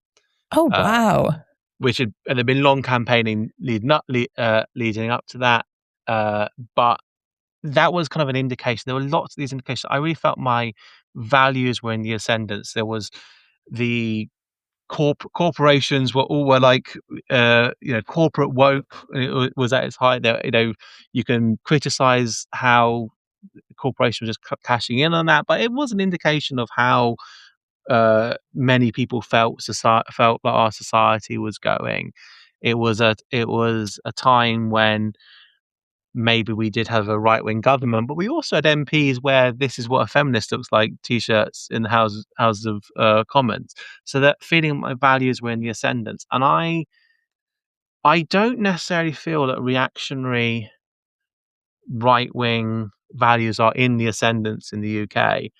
Oh, wow. Which there'd been long campaigning leading up to that. But that was kind of an indication. There were lots of these indications. I really felt my values were in the ascendance. There was the corporations were like, corporate woke. It was at its height. There, you can criticize how corporations were just cashing in on that, but it was an indication of how many people felt that our society was going. It was a time when maybe we did have a right-wing government, but we also had MPs where this is what a feminist looks like, t-shirts in the House of Commons. So that feeling my values were in the ascendance. And I don't necessarily feel that reactionary right-wing values are in the ascendance in the UK.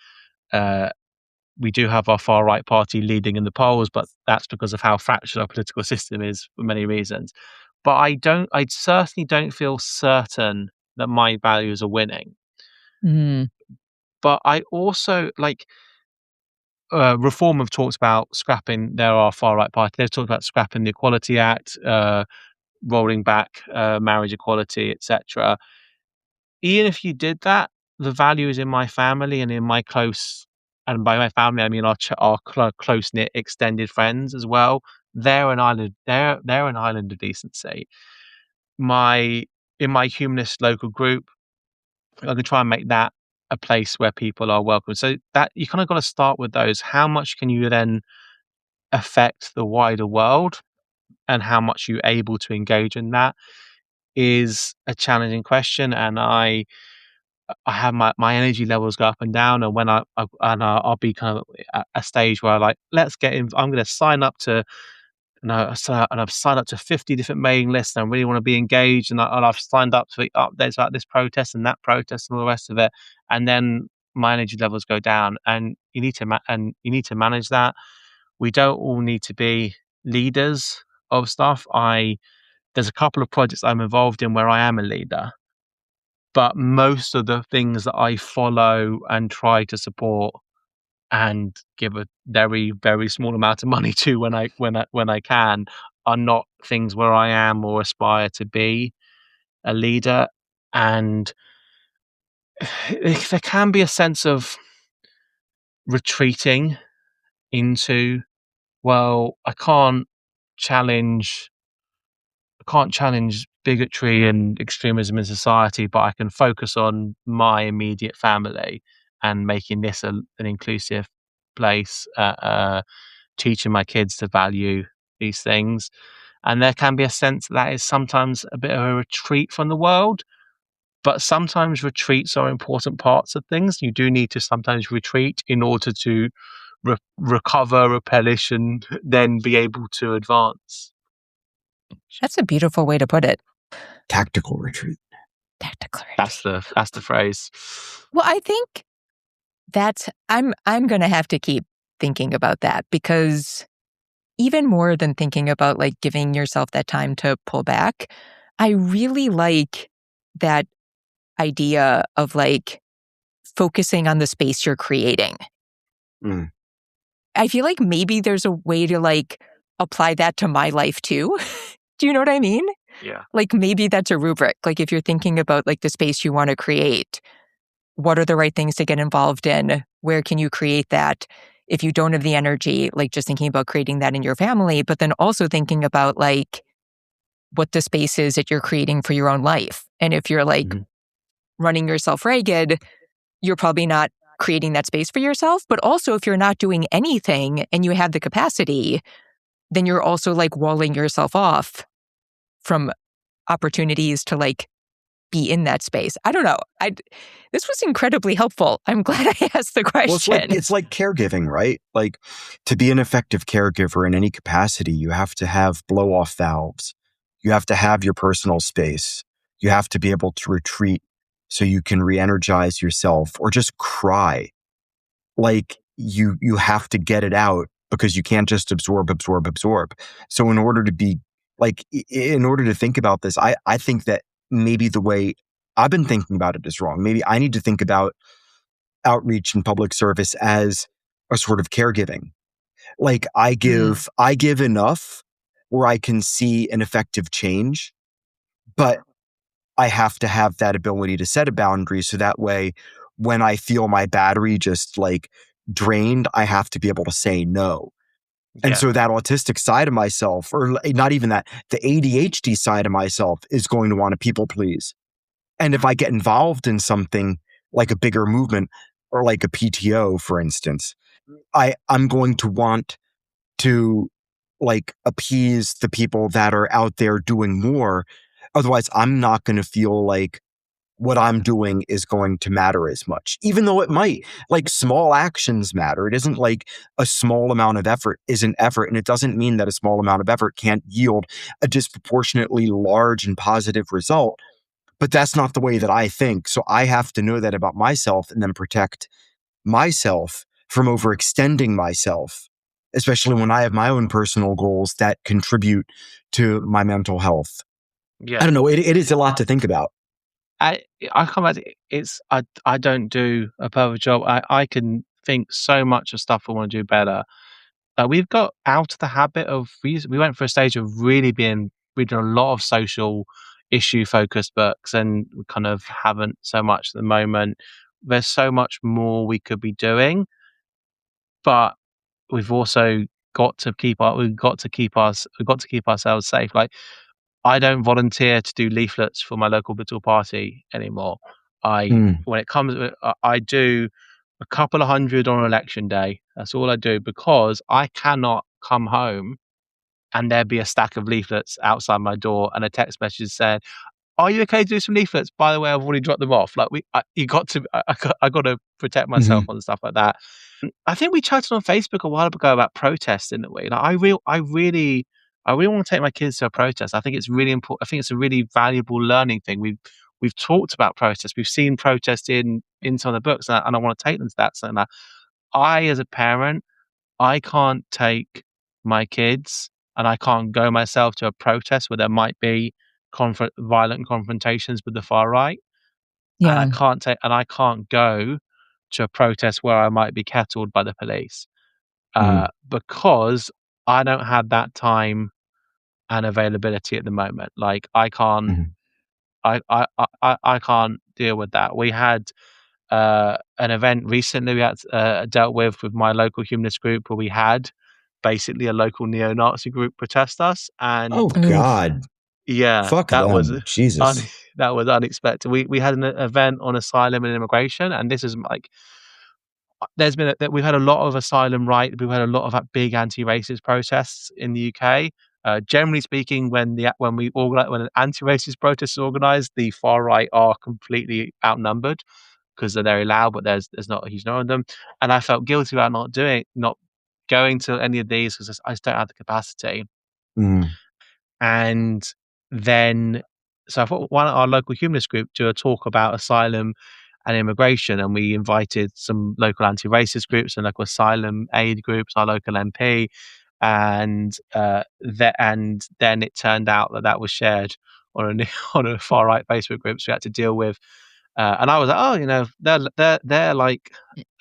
We do have our far-right party leading in the polls, but that's because of how fractured our political system is for many reasons. But I certainly don't feel certain that my values are winning. But I also, like, Reform have talked about scrapping, there are far-right parties, they've talked about scrapping the Equality Act, rolling back marriage equality, etc. Even if you did that, the values in my family and in my close, and by my family I mean our close-knit extended friends as well, they're an island of decency. In my humanist local group, I can try and make that a place where people are welcome. So that you kind of got to start with those. How much can you then affect the wider world, and how much you're able to engage in that is a challenging question. And I have my energy levels go up and down, and when I'll be kind of at a stage where let's get in. I'm going to sign up to. And I've signed up to 50 different mailing lists, and I really want to be engaged. And I've signed up to updates about this protest and that protest and all the rest of it. And then my energy levels go down, and you need to manage that. We don't all need to be leaders of stuff. There's a couple of projects I'm involved in where I am a leader, but most of the things that I follow and try to support and give a very, very small amount of money to when I can are not things where I am or aspire to be a leader. And there can be a sense of retreating into, well, I can't challenge bigotry and extremism in society, but I can focus on my immediate family and making this an inclusive place, teaching my kids to value these things. And there can be a sense that is sometimes a bit of a retreat from the world, but sometimes retreats are important parts of things. You do need to sometimes retreat in order to recover, replenish, and then be able to advance. That's a beautiful way to put it. Tactical retreat. That's the phrase. Well, I think I'm going to have to keep thinking about that, because even more than thinking about like giving yourself that time to pull back, I really like that idea of like focusing on the space you're creating. I feel like maybe there's a way to like apply that to my life too. Do you know what I mean? Yeah. Like maybe that's a rubric. Like if you're thinking about like the space you want to create, what are the right things to get involved in? Where can you create that? If you don't have the energy, like just thinking about creating that in your family, but then also thinking about like what the space is that you're creating for your own life. And if you're like running yourself ragged, you're probably not creating that space for yourself. But also if you're not doing anything and you have the capacity, then you're also like walling yourself off from opportunities to like be in that space. I don't know. This was incredibly helpful. I'm glad I asked the question. Well, it's like caregiving, right? Like to be an effective caregiver in any capacity, you have to have blow-off valves. You have to have your personal space. You have to be able to retreat so you can re-energize yourself or just cry. Like you have to get it out because you can't just absorb. So in order to be like, in order to think about this, I think that maybe the way I've been thinking about it is wrong. Maybe I need to think about outreach and public service as a sort of caregiving. Like I give enough where I can see an effective change, but I have to have that ability to set a boundary so that way when I feel my battery just like drained, I have to be able to say no. And so that autistic side of myself, or not even that, the ADHD side of myself is going to want to people please. And if I get involved in something like a bigger movement or like a PTO, for instance, I'm going to want to like appease the people that are out there doing more. Otherwise, I'm not going to feel like what I'm doing is going to matter as much, even though it might. Like small actions matter. It isn't like a small amount of effort isn't effort. And it doesn't mean that a small amount of effort can't yield a disproportionately large and positive result. But that's not the way that I think. So I have to know that about myself and then protect myself from overextending myself, especially when I have my own personal goals that contribute to my mental health. Yeah. I don't know. It is a lot to think about. I come back to it's I don't do a perfect job. I can think so much of stuff I want to do better. We've got out of the habit of we went for a stage of really being reading a lot of social issue focused books, and we kind of haven't so much at the moment. There's so much more we could be doing, but we've also got to keep ourselves safe. Like I don't volunteer to do leaflets for my local political party anymore. When it comes, I do a couple of hundred on election day. That's all I do because I cannot come home and there be a stack of leaflets outside my door and a text message saying, "Are you okay to do some leaflets? By the way, I've already dropped them off." Like I got to protect myself on stuff like that. I think we chatted on Facebook a while ago about protests, didn't we? Like I really want to take my kids to a protest. I think it's really important. I think it's a really valuable learning thing. We've talked about protests. We've seen protests in some of the books, and I want to take them to that. So that I, as a parent, I can't take my kids, and I can't go myself to a protest where there might be violent confrontations with the far right. And Yeah. I can't go to a protest where I might be kettled by the police because I don't have that time and availability at the moment. Like I can't, I can't deal with that. We had an event recently we had dealt with my local humanist group where we had basically a local neo-Nazi group protest us, and Oh God. yeah, Fuck that them. was Jesus. that was unexpected. We had an event on asylum and immigration, and this is like we've had a lot of asylum we've had a lot of big anti-racist protests in the UK. Generally speaking, when an anti-racist protest is organised, the far right are completely outnumbered because they're very loud, but there's not a huge number of them. And I felt guilty about not going to any of these because I just don't have the capacity. And then, so I thought, why don't our local humanist group do a talk about asylum and immigration? And we invited some local anti-racist groups and local asylum aid groups, our local MP, and then it turned out that was shared on a on a far right Facebook group. So we had to deal with And I was like, they're like,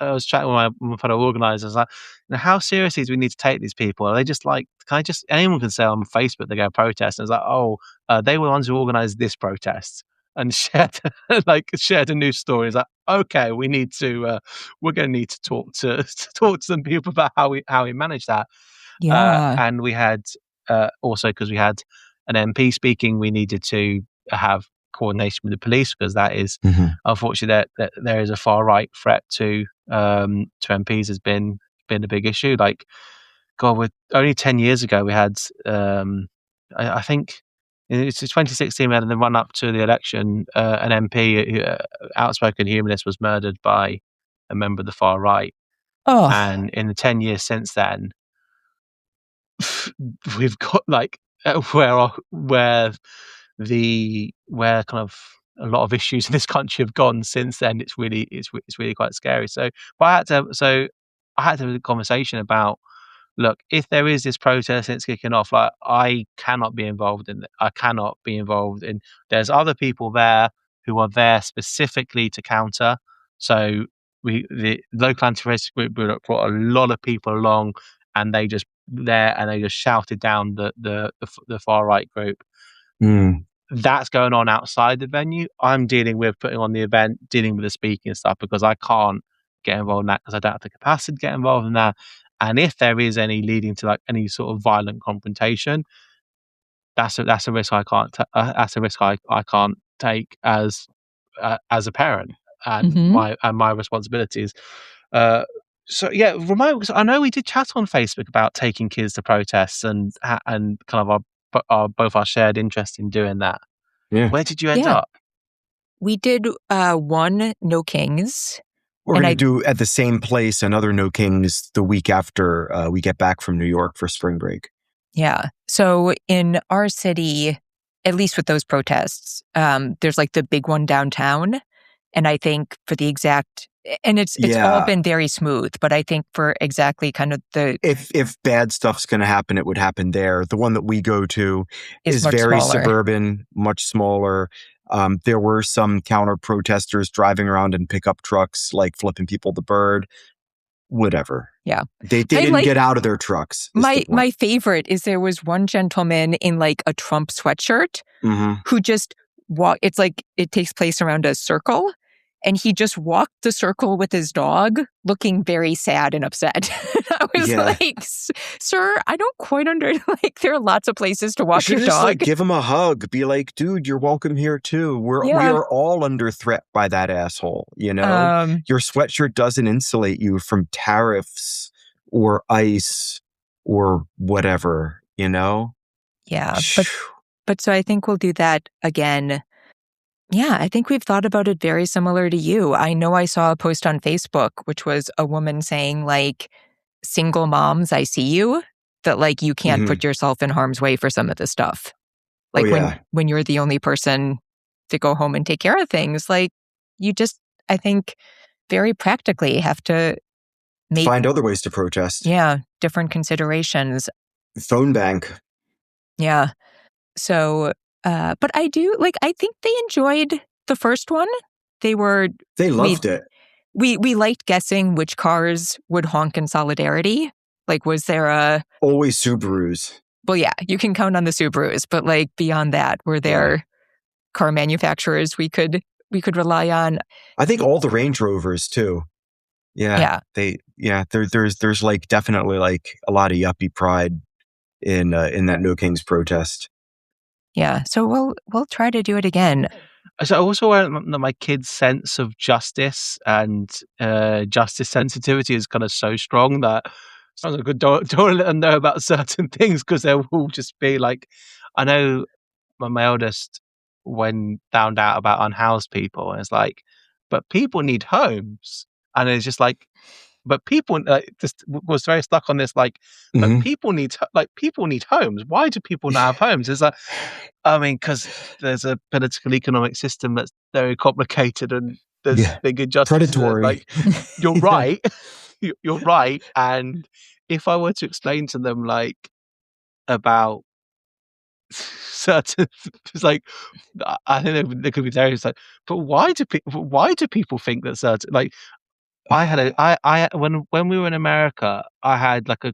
I was chatting with my fellow organisers, like, how seriously do we need to take these people? Are they just like, anyone can say on Facebook they go protest, and it's like, they were the ones who organised this protest and shared a news story. It's like, okay, we're going to need to talk to some people about how we manage that. Yeah. And we had also, because we had an MP speaking, we needed to have coordination with the police, because that is unfortunately that there is a far right threat to MPs has been a big issue. Like, God, with only 10 years ago we had I think it's 2016, we had in the run up to the election an MP, outspoken humanist, was murdered by a member of the far right. Oh, And in the 10 years since then, we've got like where kind of a lot of issues in this country have gone since then. It's really quite scary. So I had to have a conversation about, look, if there is this protest and it's kicking off, like, I cannot be involved in it. I cannot be involved in. There's other people there who are there specifically to counter. So the local anti-racist group brought a lot of people along, and they just shouted down the far right group. That's going on outside the venue. I'm dealing with putting on the event, dealing with the speaking and stuff, because I can't get involved in that, because I don't have the capacity to get involved in that. And if there is any leading to like any sort of violent confrontation, that's a risk I can't. That's a risk I can't take as a parent, and my responsibilities. So yeah, remind, because I know we did chat on Facebook about taking kids to protests and kind of both our shared interest in doing that. Yeah. Where did you end up? We did one No Kings. We're going to do at the same place another No Kings the week after we get back from New York for spring break. Yeah. So in our city, at least with those protests, there's like the big one downtown. And I think for the exact, and it's all been very smooth, but I think for exactly kind of the... If bad stuff's going to happen, it would happen there. The one that we go to is very smaller. Suburban, much smaller. There were some counter protesters driving around in pickup trucks, like flipping people the bird. Whatever. Yeah. They didn't get out of their trucks. My favorite is there was one gentleman in like a Trump sweatshirt who just it's like it takes place around a circle, and he just walked the circle with his dog, looking very sad and upset. I was like, sir, I don't quite like, there are lots of places to walk your dog. Just like give him a hug. Be like, dude, you're welcome here too. We are all under threat by that asshole. You know, your sweatshirt doesn't insulate you from tariffs or ICE or whatever, you know? Yeah. But so I think we'll do that again. Yeah, I think we've thought about it very similar to you. I know I saw a post on Facebook, which was a woman saying, like, single moms, I see you, that, like, you can't put yourself in harm's way for some of this stuff. Like, when you're the only person to go home and take care of things, like, you just, I think, very practically have to find other ways to protest. Yeah, different considerations. Phone bank. Yeah. So... but I do, like, I think they enjoyed the first one. They loved it. We liked guessing which cars would honk in solidarity. Like, was there always Subarus? Well, yeah, you can count on the Subarus, but like beyond that, were there car manufacturers we could rely on? I think all the Range Rovers too. Yeah. There's like definitely like a lot of yuppie pride in that No Kings protest. Yeah, so we'll try to do it again. So I also want that my kids' sense of justice and justice sensitivity is kind of so strong that sometimes I don't let them know about certain things, because they will just be like, I know my eldest, when found out about unhoused people, and it's like, but people need homes, and it's just like, but people just was very stuck on this, like, but people need homes. Why do people not have homes? It's like, I mean, because there's a political economic system that's very complicated, and there's big injustices. Predatory. Like, you're right, you're right. And if I were to explain to them, like, about certain. It's like I think there could be theories like, but why do people think that certain like I had when we were in America, I had like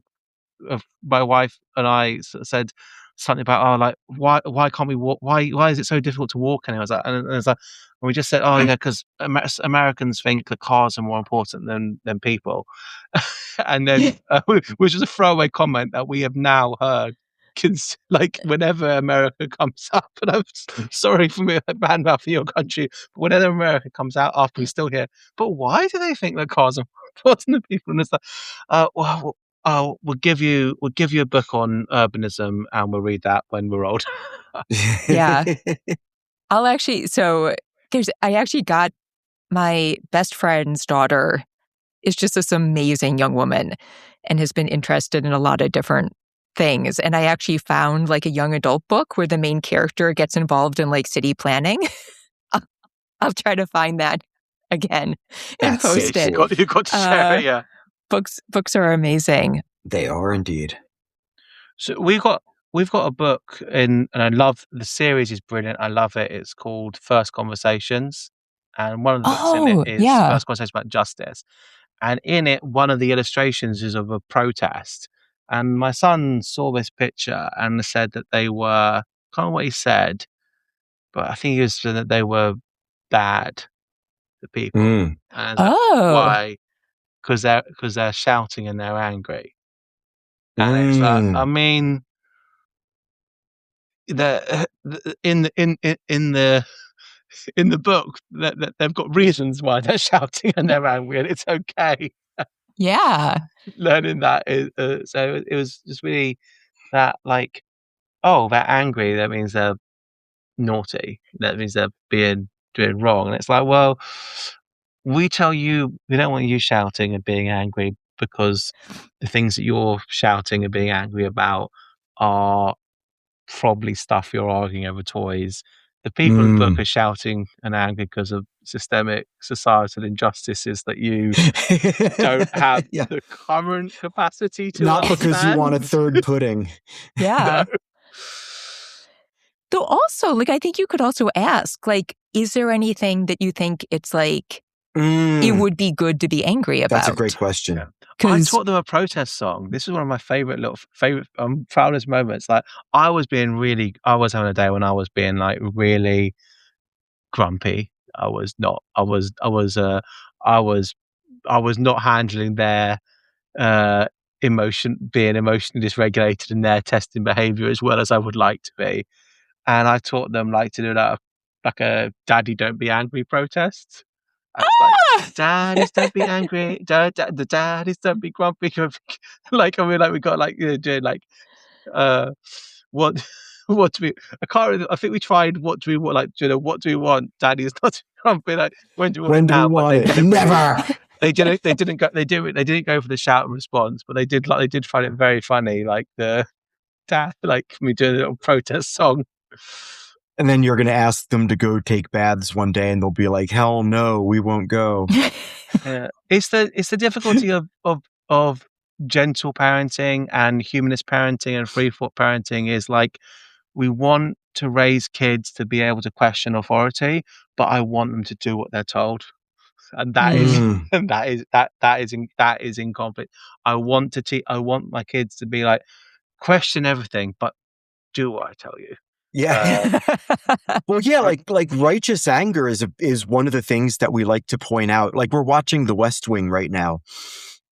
my wife and I said something about like why can't we walk, why is it so difficult to walk, and it was like and it's like and we just said because Americans think the cars are more important than people, and then which is a throwaway comment that we have now heard like whenever America comes up, and I'm sorry for me bad mouth for your country, but whenever America comes out after we still hear, but why do they think that cars are more important than people? And it's like well, we'll give you a book on urbanism, and we'll read that when we're old. Yeah. I actually got my best friend's daughter is just this amazing young woman and has been interested in a lot of different things. And I actually found like a young adult book where the main character gets involved in like city planning. I'll try to find that again and That's so post it. cool. You've got to share it, yeah. Books are amazing. They are indeed. So we've got a book and I love the series. Is brilliant. I love it. It's called First Conversations, and one of the books in it is First Conversations about justice. And in it, one of the illustrations is of a protest. And my son saw this picture and said that they were, can't remember what he said, but I think he was saying that they were bad, the people. Mm. And why? Because they're shouting and they're angry. And it's like, I mean, in the book that they've got reasons why they're shouting and they're angry, and it's okay. Yeah. Learning that so it was just really that like, oh, they're angry, that means they're naughty, that means they're doing wrong. And it's like, well, we tell you we don't want you shouting and being angry because the things that you're shouting and being angry about are probably stuff you're arguing over toys. The people in the book are shouting and angry because of systemic societal injustices that you don't have the current capacity to Not understand. because you want a third pudding. Yeah. No. Though also, like, I think you could also ask, like, is there anything that you think it's like it would be good to be angry about? That's a great question. Yeah. I taught them a protest song. This is one of my favorite proudest moments. Like I was having a day when I was being like really grumpy. I was not handling their being emotionally dysregulated in their testing behavior as well as I would like to be. And I taught them like to do that like a daddy don't be angry protest. And it's like, daddies don't be angry, the daddies don't be grumpy. Like I mean, like we got like doing like what do we? I think we tried what do we want, like what do we want? Daddy's not grumpy. Like when do we want it now? Want it? Never. They didn't go for the shout and response, but they did find it very funny, like the dad like me doing a little protest song. And then you're going to ask them to go take baths one day, and they'll be like, "Hell no, we won't go." It's the difficulty of gentle parenting and humanist parenting and free thought parenting is like we want to raise kids to be able to question authority, but I want them to do what they're told, and that is in conflict. I want my kids to be like question everything, but do what I tell you. Yeah. Well, yeah, like righteous anger is one of the things that we like to point out. Like we're watching The West Wing right now,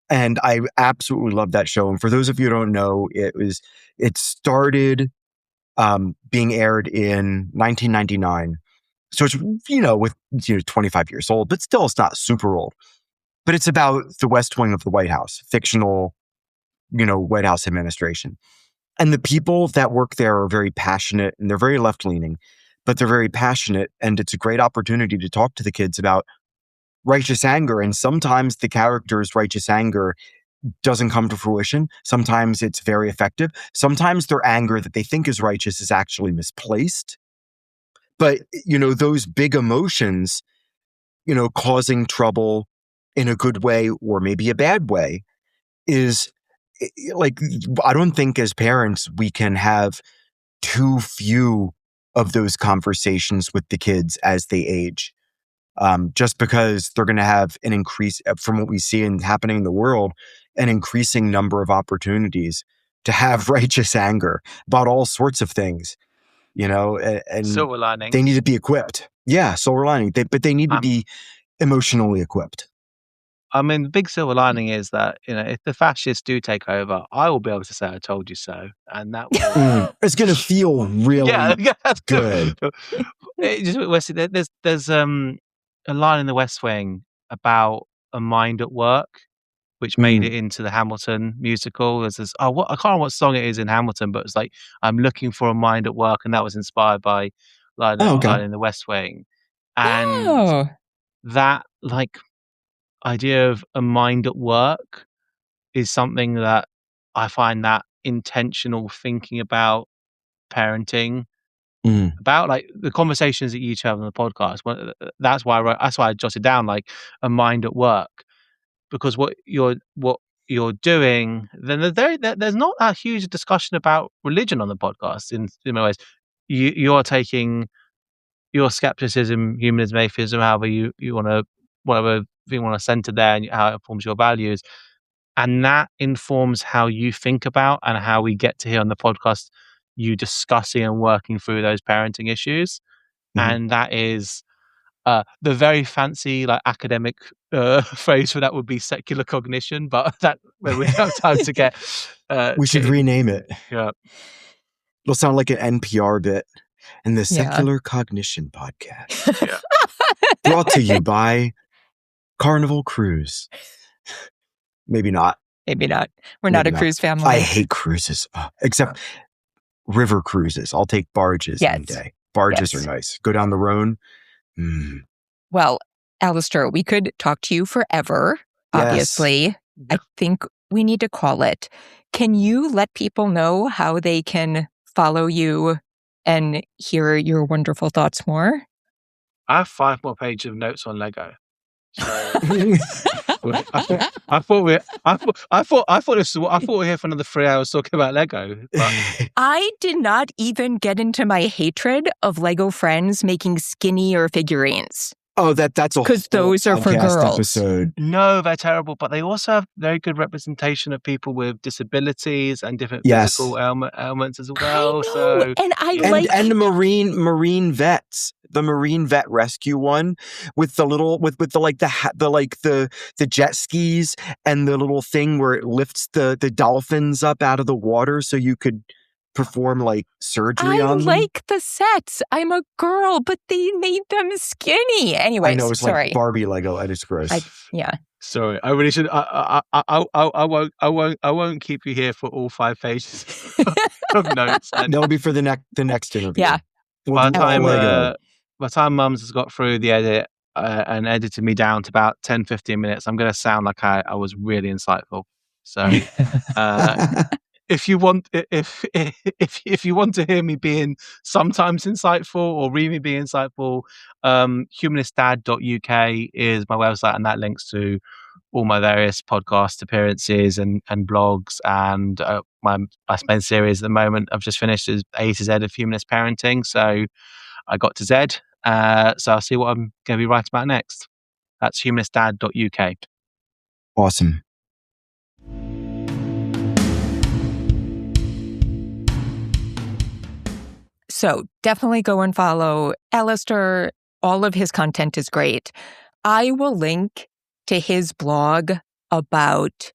and I absolutely love that show. And for those of you who don't know, it started being aired in 1999. So it's, with 25 years old, but still it's not super old. But it's about the West Wing of the White House, fictional, White House administration. And the people that work there are very passionate and they're very left-leaning, but they're very passionate. And it's a great opportunity to talk to the kids about righteous anger. And sometimes the character's righteous anger doesn't come to fruition. Sometimes it's very effective. Sometimes their anger that they think is righteous is actually misplaced. But, those big emotions, causing trouble in a good way or maybe a bad way is like, I don't think as parents we can have too few of those conversations with the kids as they age. Just because they're going to have an increase, from what we see and happening in the world, an increasing number of opportunities to have righteous anger about all sorts of things, and Silver lining. they need to be equipped. Yeah, silver lining. But they need to be emotionally equipped. I mean, the big silver lining is that, if the fascists do take over, I will be able to say, I told you so. And that will... It's going to feel really good. There's a line in The West Wing about a mind at work, which made it into the Hamilton musical. There's this, I can't remember what song it is in Hamilton, but it's like, I'm looking for a mind at work. And that was inspired by line in The West Wing. And that, idea of a mind at work is something that I find that intentional thinking about parenting, about the conversations that you two have on the podcast. That's why I jotted down a mind at work, because what you're doing, then there's not a huge discussion about religion on the podcast in many ways. You're taking your skepticism, humanism, atheism, however you want to, whatever you want to center there, and how it informs your values. And that informs how you think about and how we get to hear on the podcast you discussing and working through those parenting issues. And that is the very fancy academic phrase for that would be secular cognition, but that we don't have time to get. We should rename it. Yeah, it'll sound like an NPR bit. And the Secular Cognition Podcast, brought to you by Carnival Cruise. Maybe not. We're not a cruise family. I hate cruises, except river cruises. I'll take barges any day. Barges are nice. Go down the Rhone. Well, Alastair, we could talk to you forever, obviously. I think we need to call it. Can you let people know how they can follow you and hear your wonderful thoughts more? I have 5 more pages of notes on Lego. So I thought we were here for another 3 hours talking about Lego. But... I did not even get into my hatred of Lego friends making skinnier figurines. Oh, that's a because those are for girls. Episode. No, they're terrible, but they also have very good representation of people with disabilities and different physical ailments as well. I know. And marine vets. The marine vet rescue one with the little with the jet skis and the little thing where it lifts the dolphins up out of the water so you could perform surgery on them. I like the sets. I'm a girl, but they made them skinny. Anyway, I know it's sorry. like Barbie Lego at its gross. Sorry, I really should. I won't keep you here for all 5 pages of notes. That'll be for the next interview. Yeah. By the time Mums has got through the edit and edited me down to about 10-15 minutes, I'm going to sound like I was really insightful. So. If you want to hear me being sometimes insightful or read me being insightful, humanistdad.uk is my website, and that links to all my various podcast appearances and blogs. And my main series at the moment I've just finished is A to Z of humanist parenting. So I got to Z. So I'll see what I'm going to be writing about next. That's humanistdad.uk. Awesome. So definitely go and follow Alastair. All of his content is great. I will link to his blog about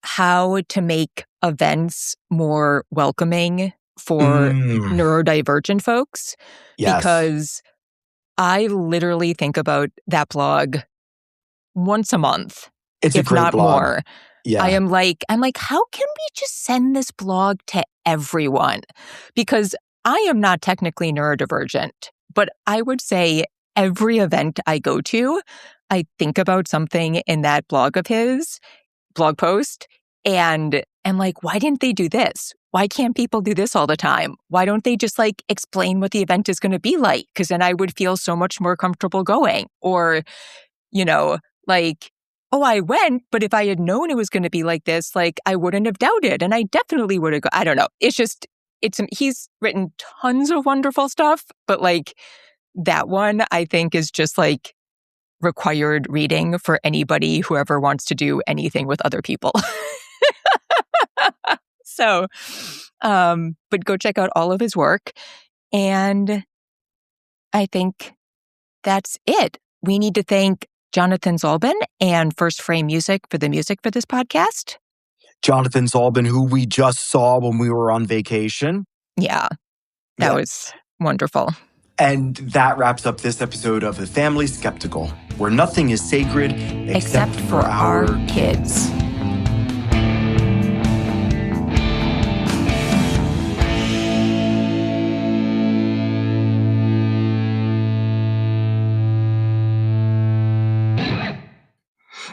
how to make events more welcoming for neurodivergent folks. Yes. Because I literally think about that blog once a month, if a great not blog. More. Yeah. I'm like, how can we just send this blog to everyone? Because I am not technically neurodivergent, but I would say every event I go to, I think about something in that blog post, and I'm like, why didn't they do this? Why can't people do this all the time? Why don't they just explain what the event is going to be like? Because then I would feel so much more comfortable going. Or, oh, I went, but if I had known it was going to be like this, I wouldn't have doubted, and I definitely would have I don't know. It's just, he's written tons of wonderful stuff, but like that one I think is just like required reading for anybody who ever wants to do anything with other people. So, but go check out all of his work. And I think that's it. We need to thank Jonathan Zalbin and First Frame Music for the music for this podcast. Jonathan Zalbin, who we just saw when we were on vacation. Yeah, that was wonderful. And that wraps up this episode of The Family Skeptical, where nothing is sacred except for our kids.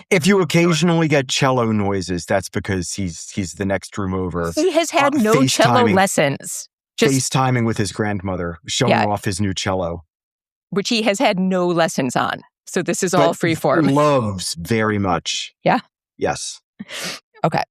If you occasionally get cello noises, that's because he's the next room over. He has had no cello lessons. Just FaceTiming with his grandmother, showing off his new cello. Which he has had no lessons on. So this is all free form. Loves very much. Yeah? Yes. Okay.